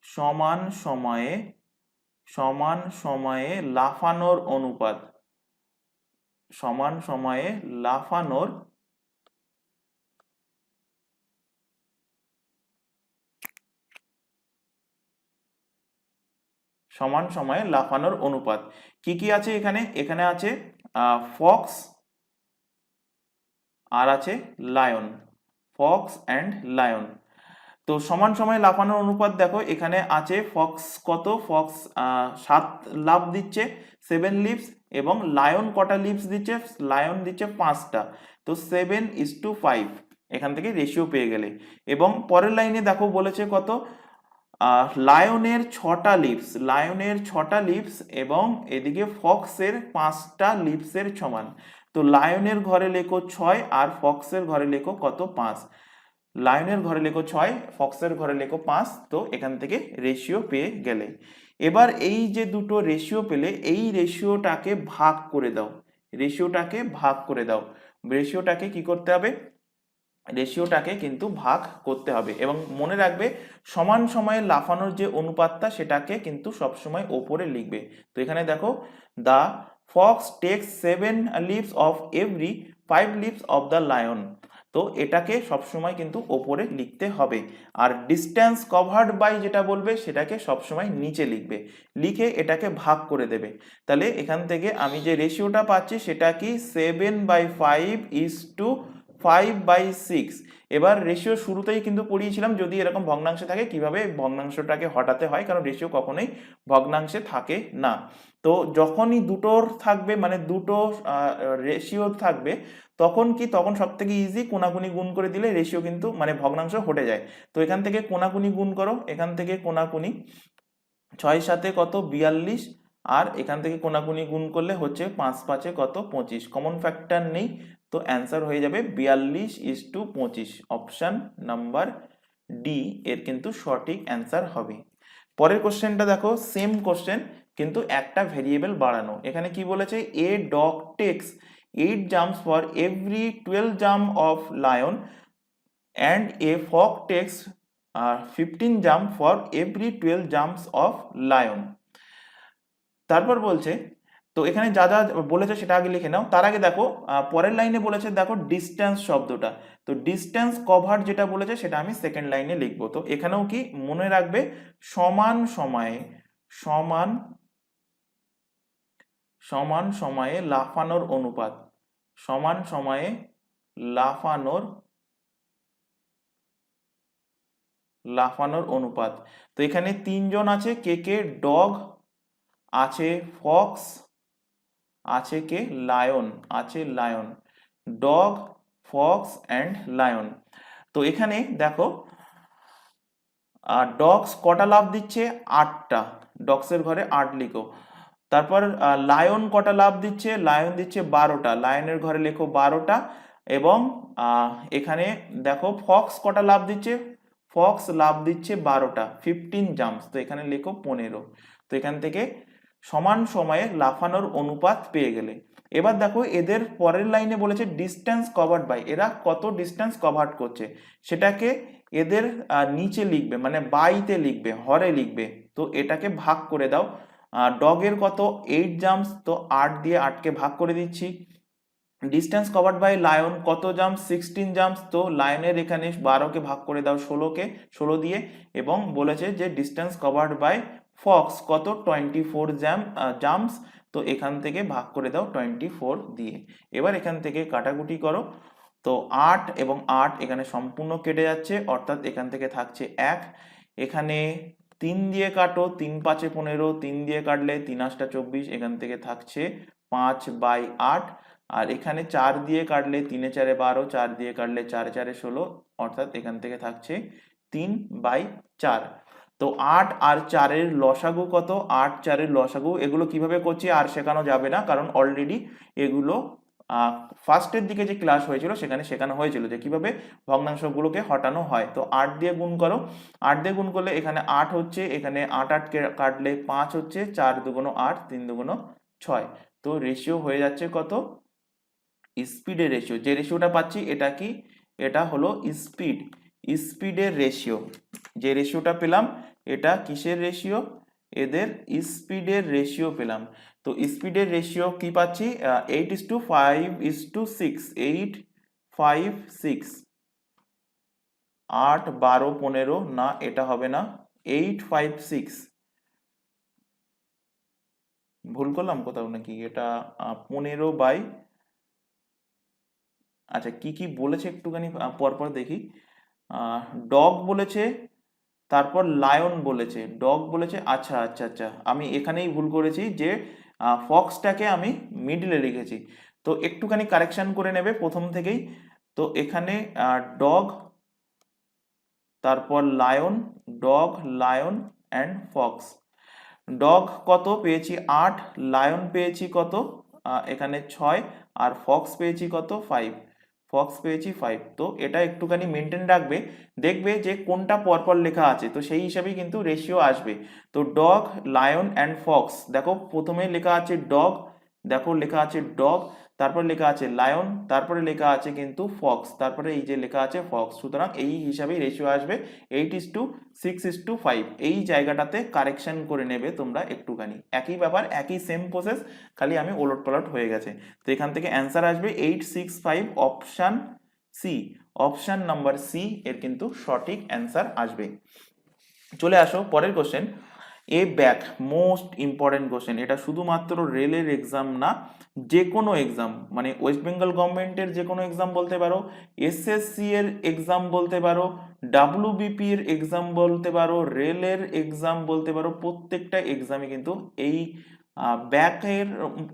সমান সময়ে সমান সময়ে লাফানোর অনুপাত, সমান সময়ে লাফানোর সমান সময়ে লাফানোর অনুপাত কি কি আছে এখানে? এখানে আছে ফক্স আর আছে লায়ন, ফক্স অ্যান্ড লায়ন। তো সমান সময়ে লাফানোর অনুপাত দেখো এখানে আছে, ফক্স কত, ফক্স 7 লাফ দিচ্ছে, 7 লিপস, এবং লায়ন কটা লিপস দিচ্ছে, লায়ন দিচ্ছে 5টা, তো 7:5, এখান থেকে রেশিও পেয়ে গেলে। এবং পরের লাইনে দেখো বলেছে কত, লায়নের 6টা লিপস, লায়নের 6টা লিপস, এবং এদিকে ফক্সের 5টা লিপসের সমান। তো লায়নের ঘরে লেখো 6 আর ফক্সের ঘরে লেখো কত, 5। লায়নের ঘরে লেখো 6, ফক্সের ঘরে লেখো 5, তো এখান থেকে রেশিও পেয়ে গেলে। এবার এই যে দুটো রেশিও পেলে, এই রেশিওটাকে ভাগ করে দাও, রেশিওটাকে ভাগ করে দাও। রেশিওটাকে কি করতে হবে? রেশিওটাকে কিন্তু ভাগ করতে হবে, এবং মনে রাখবে সমান সময়ে লাফানোর যে অনুপাতটা সেটাকে কিন্তু সবসময় ওপরে লিখবে। তো এখানে দেখো, the fox takes 7 leaves of every 5 leaves of the lion, তো এটাকে সবসময় কিন্তু ওপরে লিখতে হবে। আর ডিস্টেন্স কভার্ড বাই যেটা বলবে সেটাকে সবসময় নিচে লিখবে, লিখে এটাকে ভাগ করে দেবে। তাহলে এখান থেকে আমি যে রেশিওটা পাচ্ছি সেটা কি, 7/5:5/6। এবার রেশিও শুরুতেই কিন্তু পড়িয়েছিলাম, যদি এরকম ভগ্নাংশে থাকে কিভাবে ভগ্নাংশটাকে হটাতে হয়, কারণ রেশিও কখনোই ভগ্নাংশে থাকে না। তো যখনই দুটোর থাকবে, মানে দুটো রেশিও থাকবে, তখন কি, তখন সব থেকে ইজি কোনাকুনি গুণ করে দিলে রেশিও কিন্তু, মানে ভগ্নাংশ হটে যায়। তো এখান থেকে কোনাকুনি গুণ করো, এখান থেকে কোনাকুনি 6 কত, 42, আর এখান থেকে কোনাকুনি গুণ করলে হচ্ছে 5 কত, 25, কমন ফ্যাক্টর নেই, তো অ্যান্সার হয়ে যাবে 42:25। অপশন নাম্বার ডি এর কিন্তু সঠিক অ্যান্সার হবে। পরের কোশ্চেনটা দেখো, সেম কোশ্চেন কিন্তু একটা ভেরিয়েবল বাড়ানো। এখানে কি বলেছে, a dog takes 8 jumps for every 12 jump of lion and a fox takes 15 jump for every 12 jumps of lion. তারপর বলছে, তো এখানে যা যা বলেছে সেটা আগে লিখে নাও। তার আগে দেখো পরের লাইনে বলেছে দেখো ডিস্টেন্স শব্দটা, তো ডিস্টেন্স কভার যেটা বলেছে সেটা আমি সেকেন্ড লাইনে লিখবো। তো এখানেও কি মনে রাখবে, সমান সময়ে সমান সমান সময়ে লাফানোর অনুপাত, সমান সময়ে লাফানোর লাফানোর অনুপাত। তো এখানে 3 জন আছে, কে কে, ডগ আছে, ফক্স আছে, কে, লায়ন আছে, lion, dog, Fox and lion. তো এখানে দেখো ডগস কটা লাফ দিচ্ছে, 8টা, ডগসের ঘরে 8 লিখো। তারপর লায়ন কটা লাফ দিচ্ছে, লায়ন দিচ্ছে 12টা, লায়নের ঘরে লেখো 12টা। এবং এখানে দেখো ফক্স কটা লাফ দিচ্ছে, ফক্স লাফ দিচ্ছে 12টা, 15 জাম্পস, তো এখানে লেখো 15। তো এখান থেকে সমান সময়ে লাফানোর অনুপাত পেয়ে গেলে। এবার দেখো এদের পরের লাইনে বলেছে ডিস্টেন্স কভার্ড বাই, এরা কত ডিস্টেন্স কভার করছে সেটাকে এদের নিচে লিখবে, মানে বাইতে লিখবে, হরে লিখবে। তো এটাকে ভাগ করে দাও। ডগের কত, 8 জাম্পস, তো 8 দিয়ে 8কে ভাগ করে দিচ্ছি। ডিস্টেন্স কভার্ড বাই লায়ন কত জাম্প, 16 জাম্পস, তো লায়নের এখানে 12কে ভাগ করে দাও 16 দিয়ে। এবং বলেছে যে ডিস্টেন্স কভার্ড বাই ফক্স কত, 24 জাম্পস, তো এখান থেকে ভাগ করে দাও 24 দিয়ে। এবার এখান থেকে কাটাকুটি করো, তো 8 এবং 8 এখানে সম্পূর্ণ কেটে যাচ্ছে, অর্থাৎ এখান থেকে থাকছে 1। এখানে 3 দিয়ে কাটো, 3×5=15, 3 দিয়ে কাটলে 3×8=24, এখান থেকে থাকছে 5/8। আর এখানে 4 দিয়ে কাটলে 3 4 12, 4 দিয়ে কাটলে 4 4 16, অর্থাৎ এখান থেকে থাকছে 3/4। তো 8 আর 4 এর লসাগু কত? 8 4 এর লসাগু, এগুলো কিভাবে করছি আর শেখানো যাবে না, কারণ অলরেডি এগুলো ফার্স্টের দিকে যে ক্লাস হয়েছিল সেখানে শেখানো হয়েছিল যে কিভাবে ভগ্নাংশগুলোকে হটানো হয়। তো 8 দিয়ে গুণ করো, 8 দিয়ে গুণ করলে এখানে 8 হচ্ছে, এখানে 8 8 কাটলে 5 হচ্ছে, 4 দুগুণ 8, 3 দুগুণ 6। তো রেশিও হয়ে যাচ্ছে কত? স্পিডের রেশিও। যে রেশিওটা পাচ্ছি এটা কি? এটা হলো স্পিডের রেশিও। যে রেশিওটা পেলাম এটা কিসের রেশিও? এদের স্পিডের রেশিও পেলাম। তো স্পিডের রেশিও কি পাচ্ছি? 8:5:6, 8 5 6, 8 12 15, না এটা হবে না, 8 5 6, ভুল করলাম কোথাও নাকি? এটা 15 আচ্ছা কি কি বলেছে একটুখানি পরপর দেখি। ডগ বলেছে, তারপর লায়ন বলেছে, ডগ বলেছে, আচ্ছা আচ্ছা আচ্ছা, আমি এখানেই ভুল করেছি যে ফক্সটাকে আমি মিডলে লিখেছি। তো একটুখানি কারেকশন করে নেবে প্রথম থেকেই। তো এখানে ডগ, তারপর lion, dog lion and Fox. Dog কত পেয়েছি? 8, লায়ন পেয়েছি কত? এখানে 6, আর ফক্স পেয়েছি কত? 5, ফক্স পেয়েছি 5। তো এটা একটুখানি মেনটেন রাখবে, দেখবে যে কোনটা পরপর লেখা আছে, তো সেই হিসাবেই কিন্তু রেশিও আসবে। তো ডগ লায়ন অ্যান্ড ফক্স, দেখো প্রথমে লেখা আছে ডগ, দেখো লেখা আছে ডগ, তারপরে লেখা আছে লায়ন, তারপরে লেখা আছে কিন্তু ফক্স, তারপরে এই যে লেখা আছে ফক্স। সুতরাং এই হিসাবেই রেশিও আসবে 8:6:5। এই জায়গাটাতে কারেকশন করে নেবে তোমরা একটুখানি, একই ব্যাপার, একই সেম প্রসেস, খালি আমি ওলট পালট হয়ে গেছে। তো এখান থেকে অ্যান্সার আসবে 865, option C, option number C এর কিন্তু সঠিক অ্যান্সার আসবে। চলে আসো পরের question. A bag, most important question, এটা শুধুমাত্র রেলের এক্সাম না, যে কোনো এক্সাম, মানে ওয়েস্ট বেঙ্গল গভর্নমেন্টের যে কোনো এক্সাম বলতে পারো, এসএসসি এর এক্সাম বলতে পারো, ডাব্লিউবিপি এর এক্সাম বলতে পারো, রেলের এক্সাম বলতে পারো, প্রত্যেকটা এক্সামে কিন্তু এই ব্যাকের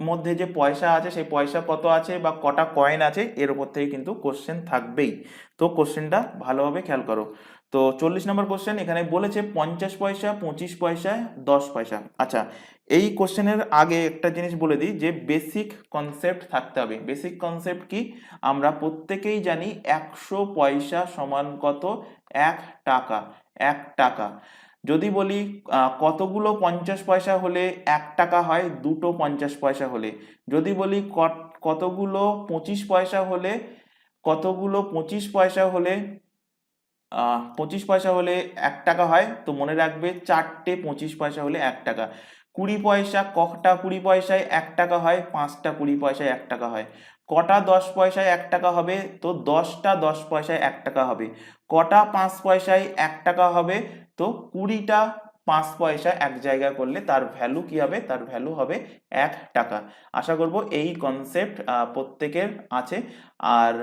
মধ্যে যে পয়সা আছে সেই পয়সা কত আছে বা কটা কয়েন আছে এর উপর থেকে কিন্তু কোশ্চেন থাকবেই। তো কোশ্চেনটা ভালোভাবে খেয়াল করো। তো 40 নম্বর কোশ্চেন এখানে বলেছে 50 পয়সা, 25 পয়সা, 10 পয়সা। আচ্ছা, এই কোশ্চেনের আগে একটা জিনিস বলে দিই যে বেসিক কনসেপ্ট থাকতে হবে। বেসিক কনসেপ্ট কি? আমরা প্রত্যেকেই জানি 100 পয়সা সমান কত? 1 টাকা। 1 টাকা। যদি বলি কতগুলো 50 পয়সা হলে 1 টাকা হয়? দুটো 50 পয়সা হলে। যদি বলি কতগুলো 25 পয়সা হলে, কতগুলো 25 পয়সা হলে 25 পয়সা হলে 1 টাকা হয়? তো মনে রাখবে 4টে 25 পয়সা হলে 1 টাকা। 20 পয়সা, কটা 20 পয়সায় 1 টাকা হয়? 5টা 20 পয়সায় 1 টাকা হয়। কটা 10 পয়সায় 1 টাকা হবে? তো 10টা 10 পয়সায় 1 টাকা হবে। কটা 5 পয়সায় 1 টাকা হবে? তো 20টা 5 পয়সা এক জায়গা করলে তার ভ্যালু কি হবে? তার ভ্যালু হবে 1 টাকা। আশা করব এই কনসেপ্ট প্রত্যেকের আছে। আর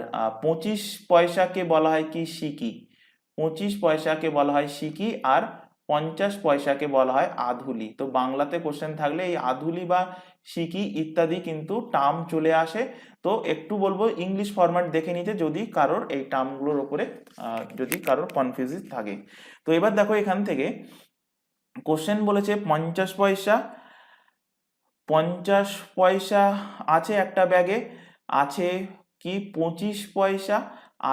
25 পয়সাকে বলা হয় কি? সিকি। 25 পয়সাকে বলা হয় সিকি, আর 50 পয়সাকে বলা হয় আধুলি। তো বাংলাতে কোশ্চেন থাকলে এই আধুলি বা সিকি ইত্যাদি কিন্তু টার্ম চলে আসে। তো একটু বলবো ইংলিশ ফরম্যাট দেখে নিতে যদি কারোর এই টার্মগুলোর উপরে যদি কারোর কনফিউজ থাকে। তো এবার দেখো এখান থেকে কোশ্চেন বলেছে 50 পয়সা, 50 পয়সা আছে একটা ব্যাগে, আছে কি 25 পয়সা,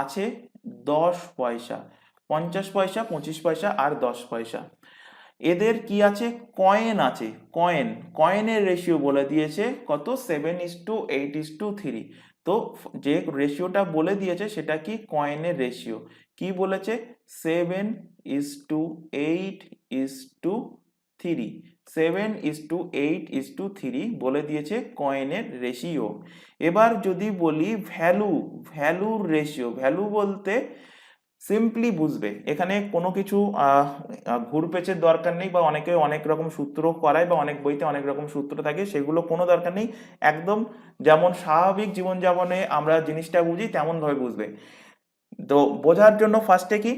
আছে 10 পয়সা। 50 পয়সা, 25 পয়সা আর 10 পয়সা। এদের কি আছে? কয়েন আছে। কয়েন, কয়েনের রেশিও বলে দিয়েছে কত? 7:8:3। তো যে রেশিওটা বলে দিয়েছে সেটা কি? কয়েনের রেশিও। কি বলেছে? 7:8:3। 7:8:3 বলে দিয়েছে কয়েনের রেশিও। এবার যদি বলি ভ্যালুর রেশিও, ভ্যালু বলতে সিম্পলি বুঝবে, এখানে কোনো কিছু ঘুরপেচের দরকার নেই, বা অনেকে অনেক রকম সূত্র করায় বা অনেক বইতে অনেক রকম সূত্র থাকে, সেগুলো কোনো দরকার নেই। একদম যেমন স্বাভাবিক জীবনযাপনে আমরা জিনিসটা বুঝি তেমন ভাবে বুঝবে। তো বোঝার জন্য ফার্স্টে কি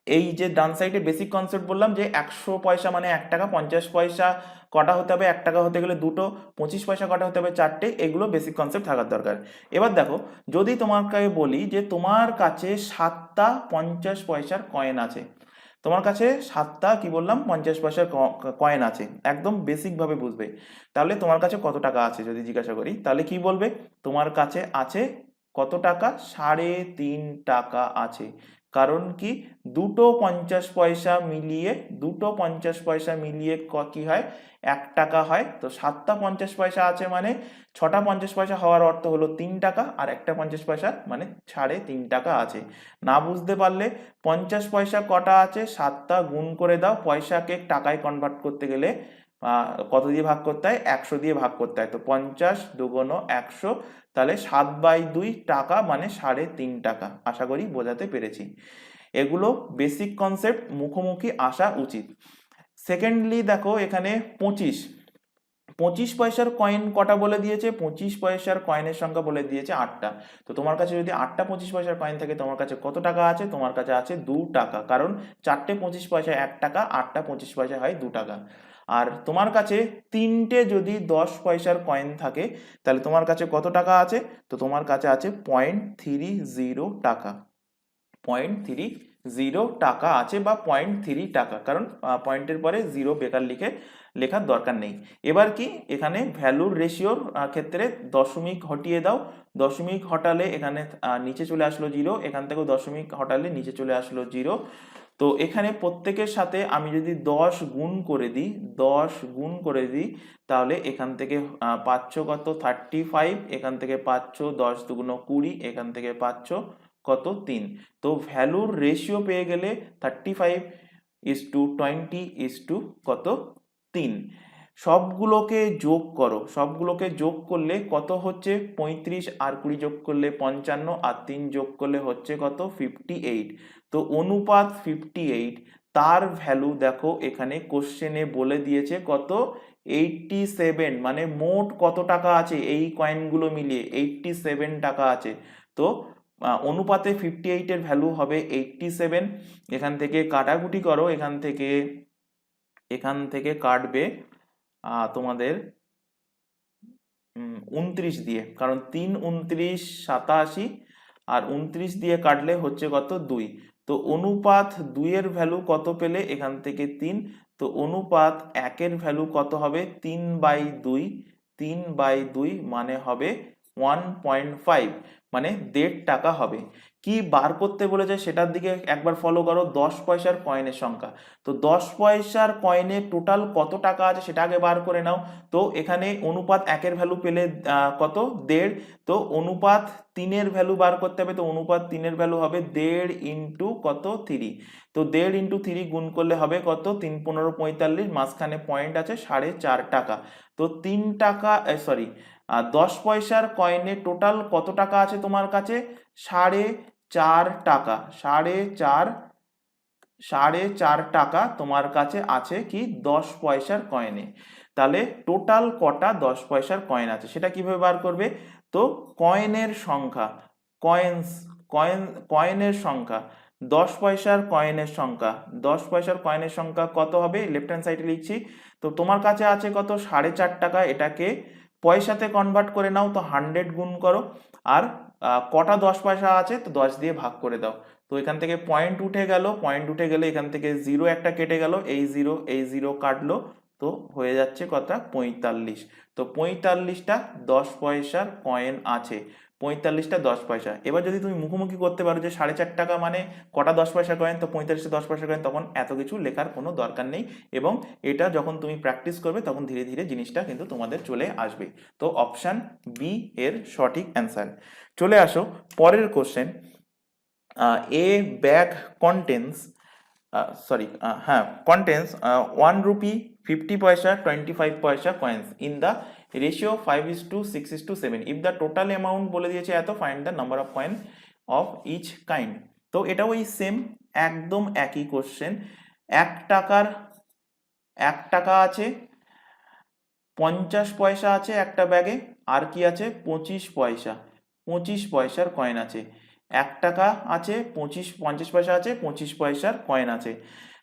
এই যে ডান সাইডে বেসিক কনসেপ্ট বললাম যে 100 পয়সা মানে 1 টাকা, 50 পয়সা কটা হতে হবে 1 টাকা হতে গেলে দুটো, 25 পয়সা কটা হতে হবে চারটে, এগুলো বেসিক কনসেপ্ট থাকার দরকার। এবার দেখো, যদি তোমাকে বলি যে তোমার কাছে 7টা 50 পয়সার কয়েন আছে, তোমার কাছে 7টা কি বললাম 50 পয়সার কয়েন আছে, একদম বেসিক ভাবে বুঝবে। তাহলে তোমার কাছে কত টাকা আছে যদি জিজ্ঞাসা করি, তাহলে কি বলবে? তোমার কাছে আছে কত টাকা? 3.5 টাকা আছে। কারণ কি, দুটো 50 পয়সা মিলিয়ে, দুটো 50 পয়সা মিলিয়ে কি হয়? 1 টাকা হয়। তো 7টা 50 পয়সা আছে মানে 6টা 50 পয়সা হওয়ার অর্থ হলো 3 টাকা, আর একটা 50 পয়সা মানে 3.5 টাকা আছে। না বুঝতে পারলে 50 পয়সা কটা আছে 7টা গুণ করে দাও। পয়সাকে টাকায় কনভার্ট করতে গেলে কত দিয়ে ভাগ করতে হয়? 100 দিয়ে ভাগ করতে হয়। তো 50 দুগুণ 100, তাহলে 7/2 টাকা মানে 3.5 টাকা। আশা করি বোঝাতে পেরেছি। এগুলো বেসিক কনসেপ্ট মুখোমুখি আসা উচিত। সেকেন্ডলি দেখো এখানে 25 পয়সার কয়েন কটা বলে দিয়েছে? 25 পয়সার কয়েনের সংখ্যা বলে দিয়েছে 8টা। তো তোমার কাছে যদি 8টা 25 পয়সার কয়েন থাকে, তোমার কাছে কত টাকা আছে? তোমার কাছে আছে 2 টাকা। কারণ 4টে 25 পয়সা 1 টাকা, 8টা 25 পয়সা হয় 2 টাকা। আর তোমার কাছে 3টে যদি 10 পয়সার কয়েন থাকে, তাহলে তোমার কাছে কত টাকা আছে? তো তোমার কাছে আছে 0.30 টাকা। 0.30 টাকা আছে, বা 0.3 টাকা, কারণ পয়েন্টের পরে জিরো বেকার লেখার দরকার নেই। এবার কি, এখানে ভ্যালুর রেশিওর ক্ষেত্রে দশমিক হটিয়ে দাও। দশমিক হটালে এখানে নিচে চলে আসলো 0, এখান থেকেও দশমিক হটালে নিচে চলে আসলো 0। তো এখানে প্রত্যেকের সাথে আমি যদি 10 গুণ করে দিই, 10 গুণ করে দিই, তাহলে এখান থেকে পাচ্ছ কত? 35। এখান থেকে পাচ্ছ 10 দুগুণ 20, এখান থেকে পাচ্ছ কত? 3। তো ভ্যালুর রেশিও পেয়ে গেলে 35:20 কত? 3। সবগুলোকে যোগ করো, সবগুলোকে যোগ করলে কত হচ্ছে? 35, আর 20 যোগ করলে 55, আর 3 যোগ করলে হচ্ছে কত? 58। তো অনুপাত 58, তার ভ্যালু দেখো এখানে কোশ্চেনে বলে দিয়েছে কত? 87। মানে মোট কত টাকা আছে এই কয়েনগুলো মিলিয়ে? 87 টাকা আছে। তো অনুপাতে 58 এর ভ্যালু হবে 87। এখান থেকে কাটাকুটি করো, এখান থেকে কাটবে তোমাদের 29 দিয়ে, কারণ 3 29 87, আর 29 দিয়ে কাটলে হচ্ছে কত? 2। তো অনুপাত 2 এর ভ্যালু কত পেলে? এখান থেকে 3। তো অনুপাত 1 এর ভ্যালু কত হবে? 3/2। 3/2 মানে হবে 1.5, মানে 1.5 টাকা হবে। কি বার করতে বলেছে সেটার দিকে একবার ফলো করো। 10 পয়সার কয়েনের সংখ্যা। তো 10 পয়সার কয়েনে টোটাল কত টাকা আছে সেটা আগে বার করে নাও। তো এখানে অনুপাত 1 এর ভ্যালু পেলে কত? 1.5। তো অনুপাত 3 এর ভ্যালু বার করতে হবে। তো অনুপাত 3 এর ভ্যালু হবে 1.5 ইন্টু কত? 3। তো 1.5 ইন্টু 3 গুণ করলে হবে কত? 3 15 45, মাঝখানে পয়েন্ট আছে 4.5 টাকা। তো 3 টাকা, সরি, 10 পয়সার কয়েনে টোটাল কত টাকা আছে তোমার কাছে? 4.5 টাকা। 4.5 টাকা তোমার কাছে আছে কি 10 পয়সার কয়েনে। তাহলে টোটাল কটা 10 পয়সার কয়েন আছে সেটা কিভাবে বার করবে? তো কয়েনের সংখ্যা, কয়েনের সংখ্যা, 10 পয়সার কয়েনের সংখ্যা, 10 পয়সার কয়েনের সংখ্যা কত হবে? লেফট হ্যান্ড সাইডে লিখছি। তো তোমার কাছে আছে কত? 4.5 টাকা। এটাকে পয়সাতে কনভার্ট করে নাও, তো 100 গুণ করো। আর কটা 10 পয়সা আছে? তো 10 দিয়ে ভাগ করে দাও। তো এখান থেকে পয়েন্ট উঠে গেল, পয়েন্ট উঠে গেলে এখান থেকে জিরো একটা কেটে গেল, এই জিরো কাটলো। তো হয়ে যাচ্ছে কত? 45। তো 45টা 10 পয়সার কয়েন আছে। 45টা 10 পয়সা। এবার যদি তুমি মুখোমুখি করতে পারো যে 4.5 টাকা মানে কটা 10 পয়সা কয়েন, তো 45টা 10 পয়সা কয়েন, তখন এত কিছু লেখার কোনো দরকার নেই। এবং এটা যখন তুমি প্র্যাকটিস করবে তখন ধীরে ধীরে জিনিসটা কিন্তু তোমাদের চলে আসবে। তো অপশান বি এর সঠিক অ্যান্সার। চলে আসো পরের question. A bag contains contains 1 rupee, 50 paisa, 25 paisa coins in the ratio 5:6:7. If the total amount বলে দিয়েছে এত, find the number of coin of each kind. তো এটাও এই সেম, একদম একই কোশ্চেন। 1 টাকা আছে, 50 পয়সা আছে একটা ব্যাগে, আর কি আছে? 25 পয়সা। 25 পয়সার কয়েন আছে। 1 টাকা আছে, 50 পয়সা আছে, 25 পয়সার কয়েন আছে।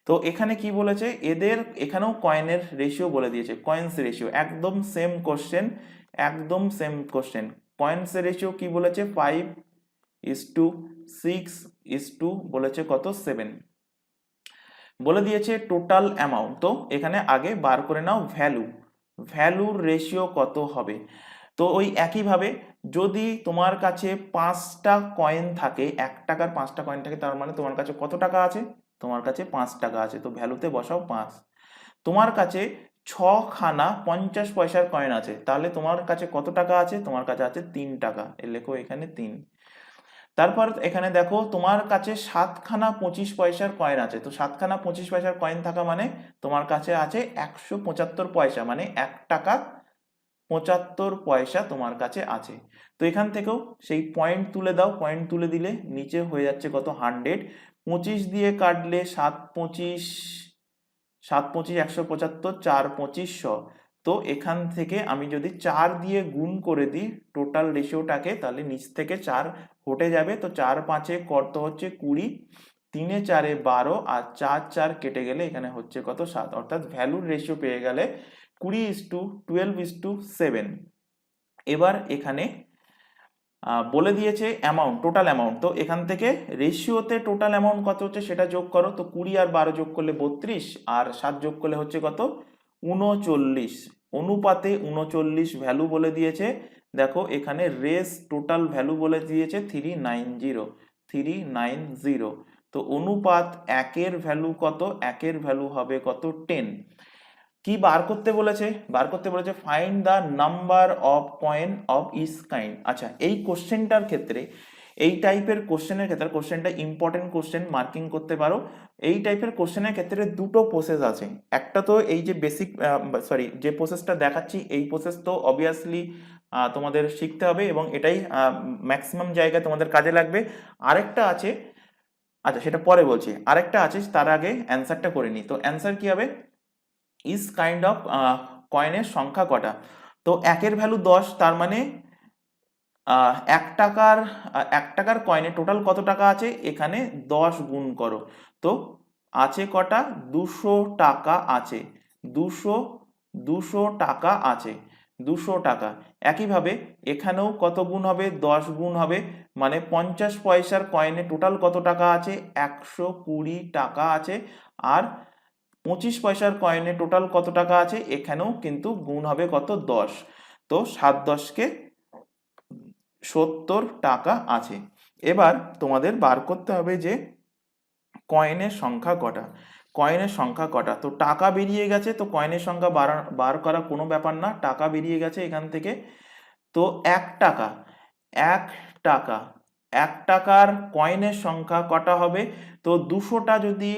তো এখানে কি বলেছে, এদের এখানেও কয়েনের রেশিও বলে দিয়েছে, কয়েন্স রেশিও, একদম সেম কোশ্চেন, একদম সেম কোশ্চেন। কয়েন্স রেশিও কি বলেছে, 5:6 বলেছে কত, 7 বলে দিয়েছে। টোটাল অ্যামাউন্ট, তো এখানে আগে বার করে নাও ভ্যালুর রেশিও কত হবে। তো ওই একইভাবে যদি তোমার কাছে 5টা কয়েন থাকে, 1 টাকার 5টা কয়েন থাকে, তার মানে তোমার কাছে কত টাকা আছে, তোমার কাছে 5 টাকা আছে, তো ভ্যালুতে বসাও 5। তোমার কাছে 6খানা 50 পয়সার কয়েন আছে, তাহলে তোমার কাছে কত টাকা আছে, তোমার কাছে আছে 3 টাকা, লেখো এখানে 3। তারপর এখানে দেখো তোমার কাছে 7খানা 25 পয়সার কয়েন আছে, তো 7খানা 25 পয়সার কয়েন থাকা মানে তোমার কাছে আছে 175 পয়সা, মানে 1 টাকা 75 পয়সা তোমার কাছে আছে। তো এখান থেকেও সেই পয়েন্ট তুলে দাও, পয়েন্ট তুলে দিলে নিচে হয়ে যাচ্ছে কত, 100। 25 দিয়ে কাটলে 7×25 175, 4×25 100। তো এখান থেকে আমি যদি 4 দিয়ে গুণ করে দিই টোটাল রেশিওটাকে, তাহলে নিচ থেকে 4 হটে যাবে, তো 4×5 কত হচ্ছে 20, 3×4 12, আর 4 কেটে গেলে এখানে হচ্ছে কত, 7। অর্থাৎ ভ্যালুর রেশিও পেয়ে গেলে 20:12:7। এবার এখানে বলে দিয়েছে অ্যামাউন্ট, টোটাল অ্যামাউন্ট, তো এখান থেকে রেশিওতে টোটাল অ্যামাউন্ট কত হচ্ছে সেটা যোগ করো। তো 20 আর 12 যোগ করলে 32, আর 7 যোগ করলে হচ্ছে কত, 39, অনুপাতে 39 ভ্যালু বলে দিয়েছে। দেখো এখানে রেস টোটাল ভ্যালু বলে দিয়েছে 390। তো অনুপাত 1-এর ভ্যালু কত, 1-এর ভ্যালু হবে কত, 10। কি বার করতে বলেছে, বার করতে বলেছে find the number of coin of each kind. আচ্ছা, এই কোশ্চেনটার ক্ষেত্রে, এই টাইপের কোশ্চেনের ক্ষেত্রে, কোশ্চেনটা ইম্পর্টেন্ট কোশ্চেন, মার্কিং করতে পারো। এই টাইপের কোশ্চেনের ক্ষেত্রে দুটো প্রসেস আছে। একটা তো এই যে বেসিক, যে প্রসেসটা দেখাচ্ছি, এই প্রসেস তো অবভিয়াসলি তোমাদের শিখতে হবে এবং এটাই ম্যাক্সিমাম জায়গায় তোমাদের কাজে লাগবে। আরেকটা আছে, আচ্ছা সেটা পরে বলছি, আরেকটা আছে, তার আগে অ্যান্সারটা করে নিই। তো অ্যান্সার কি হবে, ইজ কাইন্ড অফ কয়েনের সংখ্যা কটা। তো 1-এর ভ্যালু 10, তার মানে 1 টাকার কয়েনে টোটাল কত টাকা আছে, এখানে 10 গুণ করো। তো আছে কটা, 200 টাকা আছে, 200 টাকা আছে, 200 টাকা। একইভাবে এখানেও কত গুণ হবে, 10 গুণ হবে, মানে 50 পয়সার কয়েনে টোটাল কত টাকা আছে, 120 টাকা আছে। আর 25 পয়সার কয়েনে টোটাল কত টাকা আছে, এখানেও কিন্তু গুণ হবে কত, 10। তো 7×10 70 টাকা আছে। এবার তোমাদের বার করতে হবে যে কয়েনের সংখ্যা কটা, কয়েনের সংখ্যা কটা। তো টাকা বেরিয়ে গেছে, তো কয়েনের সংখ্যা বার করা কোনো ব্যাপার না, টাকা বেরিয়ে গেছে এখান থেকে। তো 1 টাকা, 1 টাকা, 1 টাকার কয়েনের সংখ্যা কটা হবে। তো 200টা যদি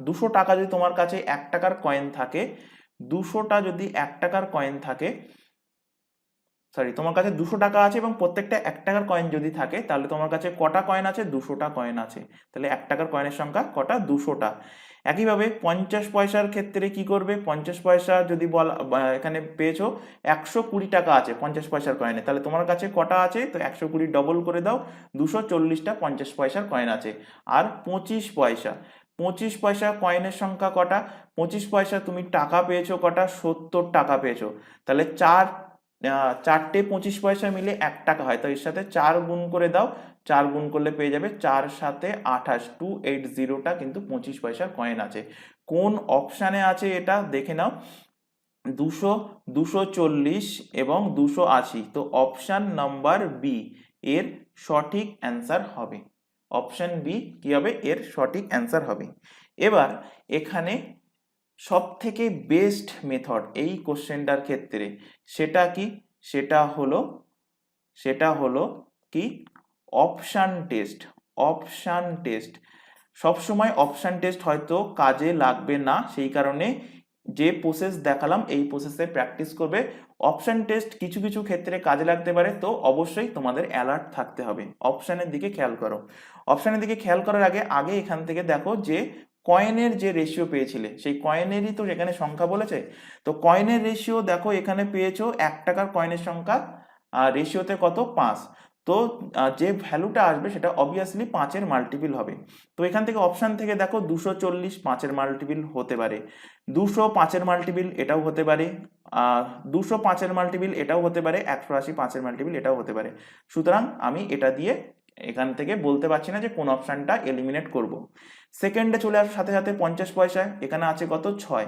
200 টাকা যদি তোমার কাছে 1 টাকার কয়েন থাকে, 200টা যদি 1 টাকার কয়েন থাকে, তোমার কাছে 200 টাকা আছে এবং প্রত্যেকটা 1 টাকার কয়েন যদি থাকে, তাহলে তোমার কাছে কটা কয়েন আছে, 200টা কয়েন আছে। তাহলে 1 টাকার কয়েনের সংখ্যা কটা, 200টা। একইভাবে 50 পয়সার ক্ষেত্রে কি করবে, 50 পয়সা যদি এখানে পেয়েছো 120 টাকা আছে 50 পয়সার কয়েনে, তাহলে তোমার কাছে কটা আছে, তো 120 ডবল করে দাও, 240টা 50 পয়সার কয়েন আছে। আর 25 পয়সা, 25 পয়সা কয়েনের সংখ্যা কটা, 25 পয়সা তুমি টাকা পেয়েছো কটা, 70 টাকা পেয়েছো। তাহলে 4টে 25 পয়সা মিলে 1 টাকা হয়, তো এর সাথে 4 গুণ করে দাও, 4 গুণ করলে পেয়ে যাবে 4 7 28, 280টা কিন্তু 25 পয়সার কয়েন আছে। কোন অপশানে আছে এটা দেখে নাও, 200, 240 এবং 280। তো অপশান নাম্বার বি এর সঠিক অ্যান্সার হবে, অপশান বি কি হবে, এর সঠিক অ্যান্সার হবে। এবার এখানে সব থেকে বেস্ট মেথড এই কোশ্চেনটার ক্ষেত্রে সেটা কি, সেটা হলো কি, অপশান টেস্ট। অপশান টেস্ট সবসময়, অপশান টেস্ট হয়তো কাজে লাগবে না, সেই কারণে যে প্রসেস দেখালাম এই প্রসেসে প্র্যাকটিস করবে। অপশান টেস্ট কিছু কিছু ক্ষেত্রে কাজে লাগতে পারে, তো অবশ্যই তোমাদের অ্যালার্ট থাকতে হবে, অপশানের দিকে খেয়াল করো। অপশানের দিকে খেয়াল করার আগে এখান থেকে দেখো যে কয়েনের যে রেশিও পেয়েছিলে, সেই কয়েনেরই তো এখানে সংখ্যা বলেছে। তো কয়েনের রেশিও দেখো এখানে পেয়েছো 1 টাকার কয়েনের সংখ্যা রেশিওতে কত, 5। তো যে ভ্যালুটা আসবে সেটা অবভিয়াসলি 5-এর মাল্টিপিল হবে। তো এখান থেকে অপশান থেকে দেখো 240 5-এর মাল্টিপিল হতে পারে, 200 5-এর মাল্টিপিল এটাও হতে পারে, 200 5-এর মাল্টিপিল এটাও হতে পারে, 180 5-এর মাল্টিপিল এটাও হতে পারে। সুতরাং আমি এটা দিয়ে এখান থেকে বলতে পারছি না যে কোন অপশানটা এলিমিনেট করব। সেকেন্ডে চলে আসার সাথে সাথে 50 পয়সা, এখানে আছে কত 6,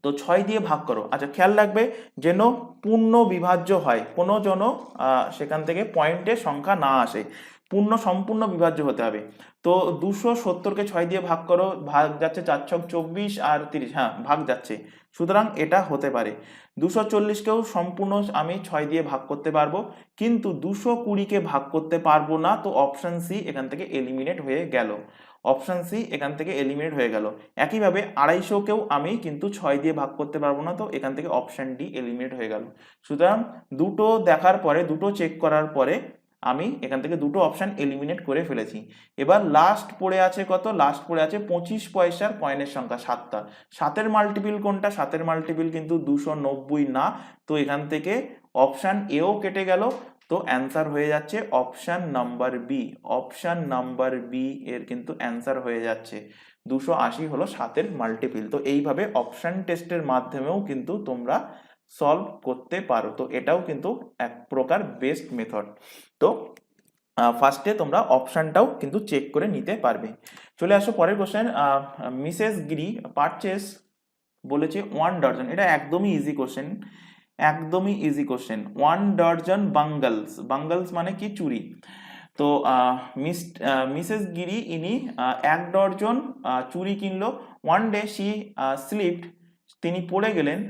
তো 6 দিয়ে ভাগ করো। আচ্ছা খেয়াল রাখবে যেন পূর্ণ বিভাজ্য হয়, কোনো যেন সেখান থেকে পয়েন্টের সংখ্যা না আসে, সম্পূর্ণ বিভাজ্য হতে হবে। তো 270-কে 6 দিয়ে ভাগ করো, ভাগ যাচ্ছে 4 ছক 24 আর 30, হ্যাঁ ভাগ যাচ্ছে, সুতরাং এটা হতে পারে। 240-কেও সম্পূর্ণ আমি 6 দিয়ে ভাগ করতে পারবো, কিন্তু 220-কে ভাগ করতে পারবো না, তো অপশন সি এখান থেকে এলিমিনেট হয়ে গেল, অপশন সি এখান থেকে এলিমিনেট হয়ে গেল। একইভাবে 250-কেও আমি কিন্তু 6 দিয়ে ভাগ করতে পারবো না, তো এখান থেকে অপশন ডি এলিমিনেট হয়ে গেল। সুতরাং দুটো দেখার পরে, দুটো চেক করার পরে আমি এখান থেকে দুটো অপশন এলিমিনেট করে ফেলেছি। এবার লাস্ট পড়ে আছে কত, লাস্ট পড়ে আছে 25 পয়সার কয়েনের সংখ্যা 7টা। 7-এর মাল্টিপিল কোনটা, 7-এর মাল্টিপিল কিন্তু 290 না, তো এখান থেকে অপশন এও কেটে গেল, তো অ্যান্সার হয়ে যাচ্ছে option number B, option number B এর কিন্তু অ্যান্সার হয়ে যাচ্ছে 280 হলো 7-এর মাল্টিপিল। তো এইভাবে অপশন টেস্টের মাধ্যমেও কিন্তু তোমরা সলভ করতে পারো, তো এটাও কিন্তু এক প্রকার বেস্ট মেথড। তো ফার্স্টে তোমরা অপশনটাও কিন্তু চেক করে নিতে পারবে। চলে আসো পরের কোশ্চেন। মিসেস গিরি পারচেস বলেছে 1 ডজন, এটা একদমই ইজি কোশ্চেন, একদমই ইজি কোশ্চেন। 1 ডজন বাঙ্গলস, বাঙ্গলস মানে কি চুরি। তো মিসেস গিরি ইনি 1 ডজন চুরি কিনলো। ওয়ান ডে শি স্লিপড, তিনি পড়ে গেলেন,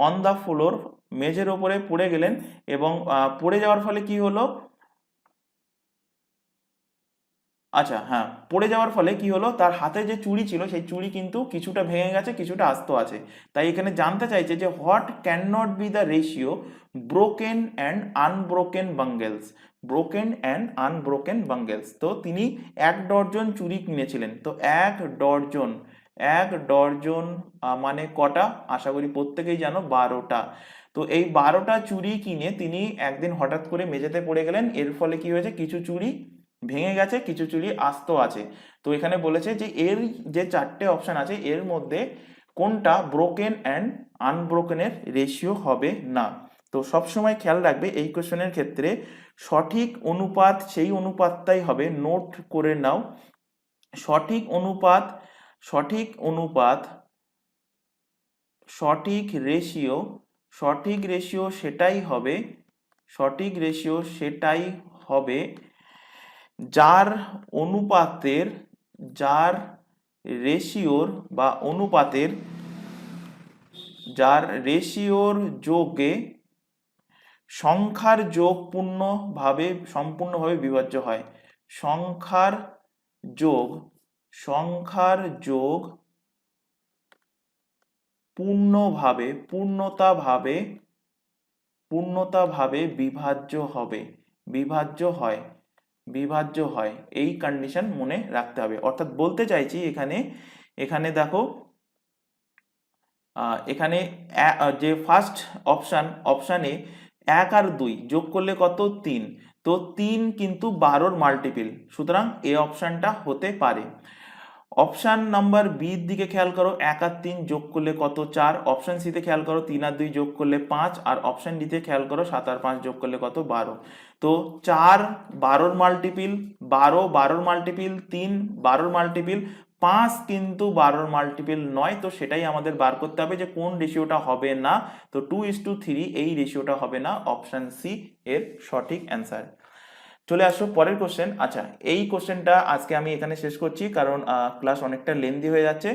অন দ্য ফ্লোর, মেঝের ওপরে পড়ে গেলেন, এবং পড়ে যাওয়ার ফলে কি হলো, আচ্ছা হ্যাঁ, পড়ে যাওয়ার ফলে কি হলো, তার হাতে যে চুড়ি ছিল সেই চুড়ি কিন্তু কিছুটা ভেঙে গেছে, কিছুটা আস্ত আছে। তাই এখানে জানতে চাইছে যে what can not be the ratio broken and unbroken bangles, broken and unbroken bangles. তো তিনি 1 ডজন চুড়ি কিনেছিলেন, তো 1 ডজন, 1 ডজন মানে কটা, আশা করি প্রত্যেকেই জানো 12টা। তো এই 12টা চুড়ি কিনে তিনি একদিন হঠাৎ করে মেঝেতে পড়ে গেলেন, এর ফলে কি হয়েছে, কিছু চুড়ি ভেঙে গেছে, কিছু চুড়ি আস্ত আছে। তো এখানে বলেছে যে এর যে 4টে অপশন আছে এর মধ্যে কোনটা ব্রোকেন অ্যান্ড আনব্রোকেনের রেশিও হবে না। তো সবসময় খেয়াল রাখবে এই কোশ্চেনের ক্ষেত্রে সঠিক অনুপাত সেই অনুপাতটাই হবে, নোট করে নাও, সঠিক অনুপাত, সঠিক অনুপাত, সঠিক রেশিও, সঠিক রেশিও সেটাই হবে, সঠিক রেশিও সেটাই হবে যার অনুপাতের, যার রেশিওর বা অনুপাতের, যার রেশিওর যোগে সংখ্যার যোগ সম্পূর্ণভাবে বিভাজ্য হয়, সংখ্যার যোগ, সংখ্যার যোগ পূর্ণতাভাবে বিভাজ্য হবে, বিভাজ্য হয়, বিভাজ্য হয়, এই কন্ডিশন মনে রাখতে হবে। অর্থাৎ বলতে চাইছি এখানে, এখানে দেখো এখানে যে ফার্স্ট অপশানে 1 আর 2 যোগ করলে কত 3, তো 3 কিন্তু 12-র মাল্টিপিল, সুতরাং এই অপশানটা হতে পারে। অপশান নাম্বার বির দিকে খেয়াল করো, 1 আর 3 যোগ করলে কত 4, অপশান সিতে খেয়াল করো 3 আর 2 যোগ করলে 5, আর অপশান ডিতে খেয়াল করো 7 আর 5 যোগ করলে কত 12। তো 4 12-র মাল্টিপিল, 12-র মাল্টিপিল, 3 12-র মাল্টিপিল, 5 কিন্তু 12-র মাল্টিপিল নয়, তো সেটাই আমাদের বার করতে হবে যে কোন রেশিওটা হবে না। তো 2:3 এই রেশিওটা হবে না, অপশান সি এর সঠিক অ্যান্সার। চলে আসো পরের কোশ্চেন। আচ্ছা এই কোশ্চেনটা আজকে আমি এখানে শেষ করছি, কারণ ক্লাস অনেকটা লেন্দি হয়ে যাচ্ছে।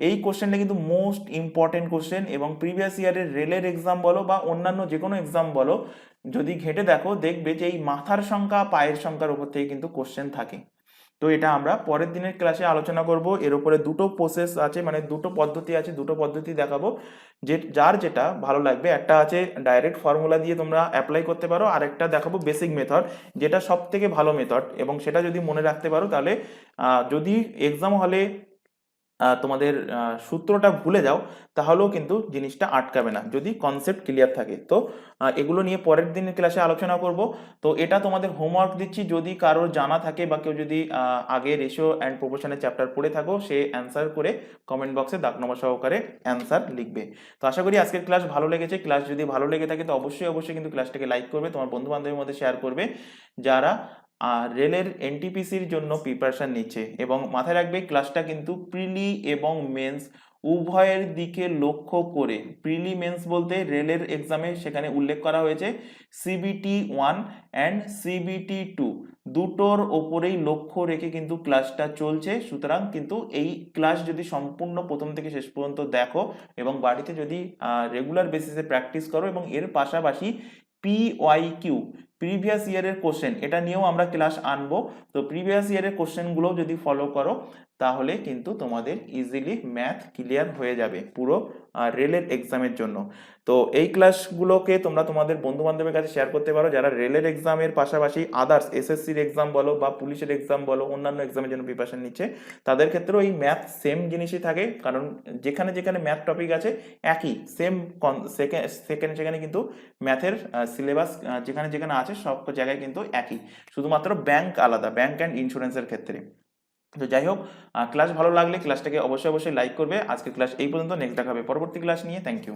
এই কোশ্চেনটা কিন্তু মোস্ট ইম্পর্টেন্ট কোশ্চেন, এবং প্রিভিয়াস ইয়ারের রেলের এক্সাম বলো বা অন্যান্য যে কোনো এক্সাম বলো, যদি ঘেটে দেখো দেখবে যে এই মাথার সংখ্যা পায়ের সংখ্যার উপর থেকে কিন্তু কোশ্চেন থাকে। তো এটা আমরা পরের দিনের ক্লাসে আলোচনা করব। এর উপরে দুটো প্রসেস আছে, মানে দুটো পদ্ধতি আছে, দুটো পদ্ধতি দেখাবো, যে যার যেটা ভালো লাগবে। একটা আছে ডাইরেক্ট ফর্মুলা দিয়ে তোমরা অ্যাপ্লাই করতে পারো, আর একটা দেখাবো বেসিক মেথড, যেটা সব থেকে ভালো মেথড, এবং সেটা যদি মনে রাখতে পারো তাহলে যদি এক্সাম হলে তোমাদের সূত্রটা ভুলে যাও, তাহলেও কিন্তু জিনিসটা আটকাবে না যদি কনসেপ্ট ক্লিয়ার থাকে। তো এগুলো নিয়ে পরের দিনের ক্লাসে আলোচনা করব। তো এটা তোমাদের হোমওয়ার্ক দিচ্ছি, যদি কারোর জানা থাকে বা কেউ যদি আগে রেশিও অ্যান্ড প্রপোর্শনের চ্যাপ্টার পড়ে থাকো, সে অ্যান্সার করে কমেন্ট বক্সে দাগ নম্বর সহকারে অ্যান্সার লিখবে। তো আশা করি আজকের ক্লাস ভালো লেগেছে। ক্লাস যদি ভালো লেগে থাকে তো অবশ্যই অবশ্যই কিন্তু ক্লাসটাকে লাইক করবে, তোমার বন্ধু বান্ধবের মধ্যে শেয়ার করবে যারা রেলের এনটিপিসির জন্য প্রিপারেশন নিচ্ছে। এবং মাথায় রাখবে ক্লাসটা কিন্তু প্রিলি এবং মেন্স উভয়ের দিকে লক্ষ্য করে, প্রিলি মেন্স বলতে রেলের এক্সামে সেখানে উল্লেখ করা হয়েছে সিবিটি 1 অ্যান্ড সিবিটি 2 দুটোর ওপরেই লক্ষ্য রেখে কিন্তু ক্লাসটা চলছে। সুতরাং কিন্তু এই ক্লাস যদি সম্পূর্ণ প্রথম থেকে শেষ পর্যন্ত দেখো এবং বাড়িতে যদি রেগুলার বেসিসে প্র্যাকটিস করো, এবং এর পাশাপাশি PYQ প্রিভিয়াস ইয়ারের কোশ্চেন এটা নিয়েও আমরা ক্লাস আনবো। তো প্রিভিয়াস ইয়ারের কোশ্চেনগুলো যদি ফলো করো তাহলে কিন্তু তোমাদের ইজিলি ম্যাথ ক্লিয়ার হয়ে যাবে পুরো রেলের এক্সামের জন্য। তো এই ক্লাসগুলোকে তোমরা তোমাদের বন্ধু বান্ধবের কাছে শেয়ার করতে পারো যারা রেলের এক্সামের পাশাপাশি আদার্স এসএসসির এক্সাম বলো বা পুলিশের এক্সাম বলো, অন্যান্য এক্সামের জন্য প্রিপারেশন নিচ্ছে। তাদের ক্ষেত্রেও এই ম্যাথ সেম জিনিসই থাকে, কারণ যেখানে যেখানে ম্যাথ টপিক আছে একই সেম সেখানে কিন্তু ম্যাথের সিলেবাস যেখানে যেখানে আছে সব জায়গায় কিন্তু একই, শুধুমাত্র ব্যাংক আলাদা, ব্যাংক অ্যান্ড ইন্স্যুরেন্সের ক্ষেত্রে। তো যাই হোক, ক্লাস ভালো লাগলে ক্লাসটাকে অবশ্যই অবশ্যই লাইক করবে। আজকের ক্লাস এই পর্যন্ত, নেক্সট দেখা হবে পরবর্তী ক্লাস নিয়ে। Thank you.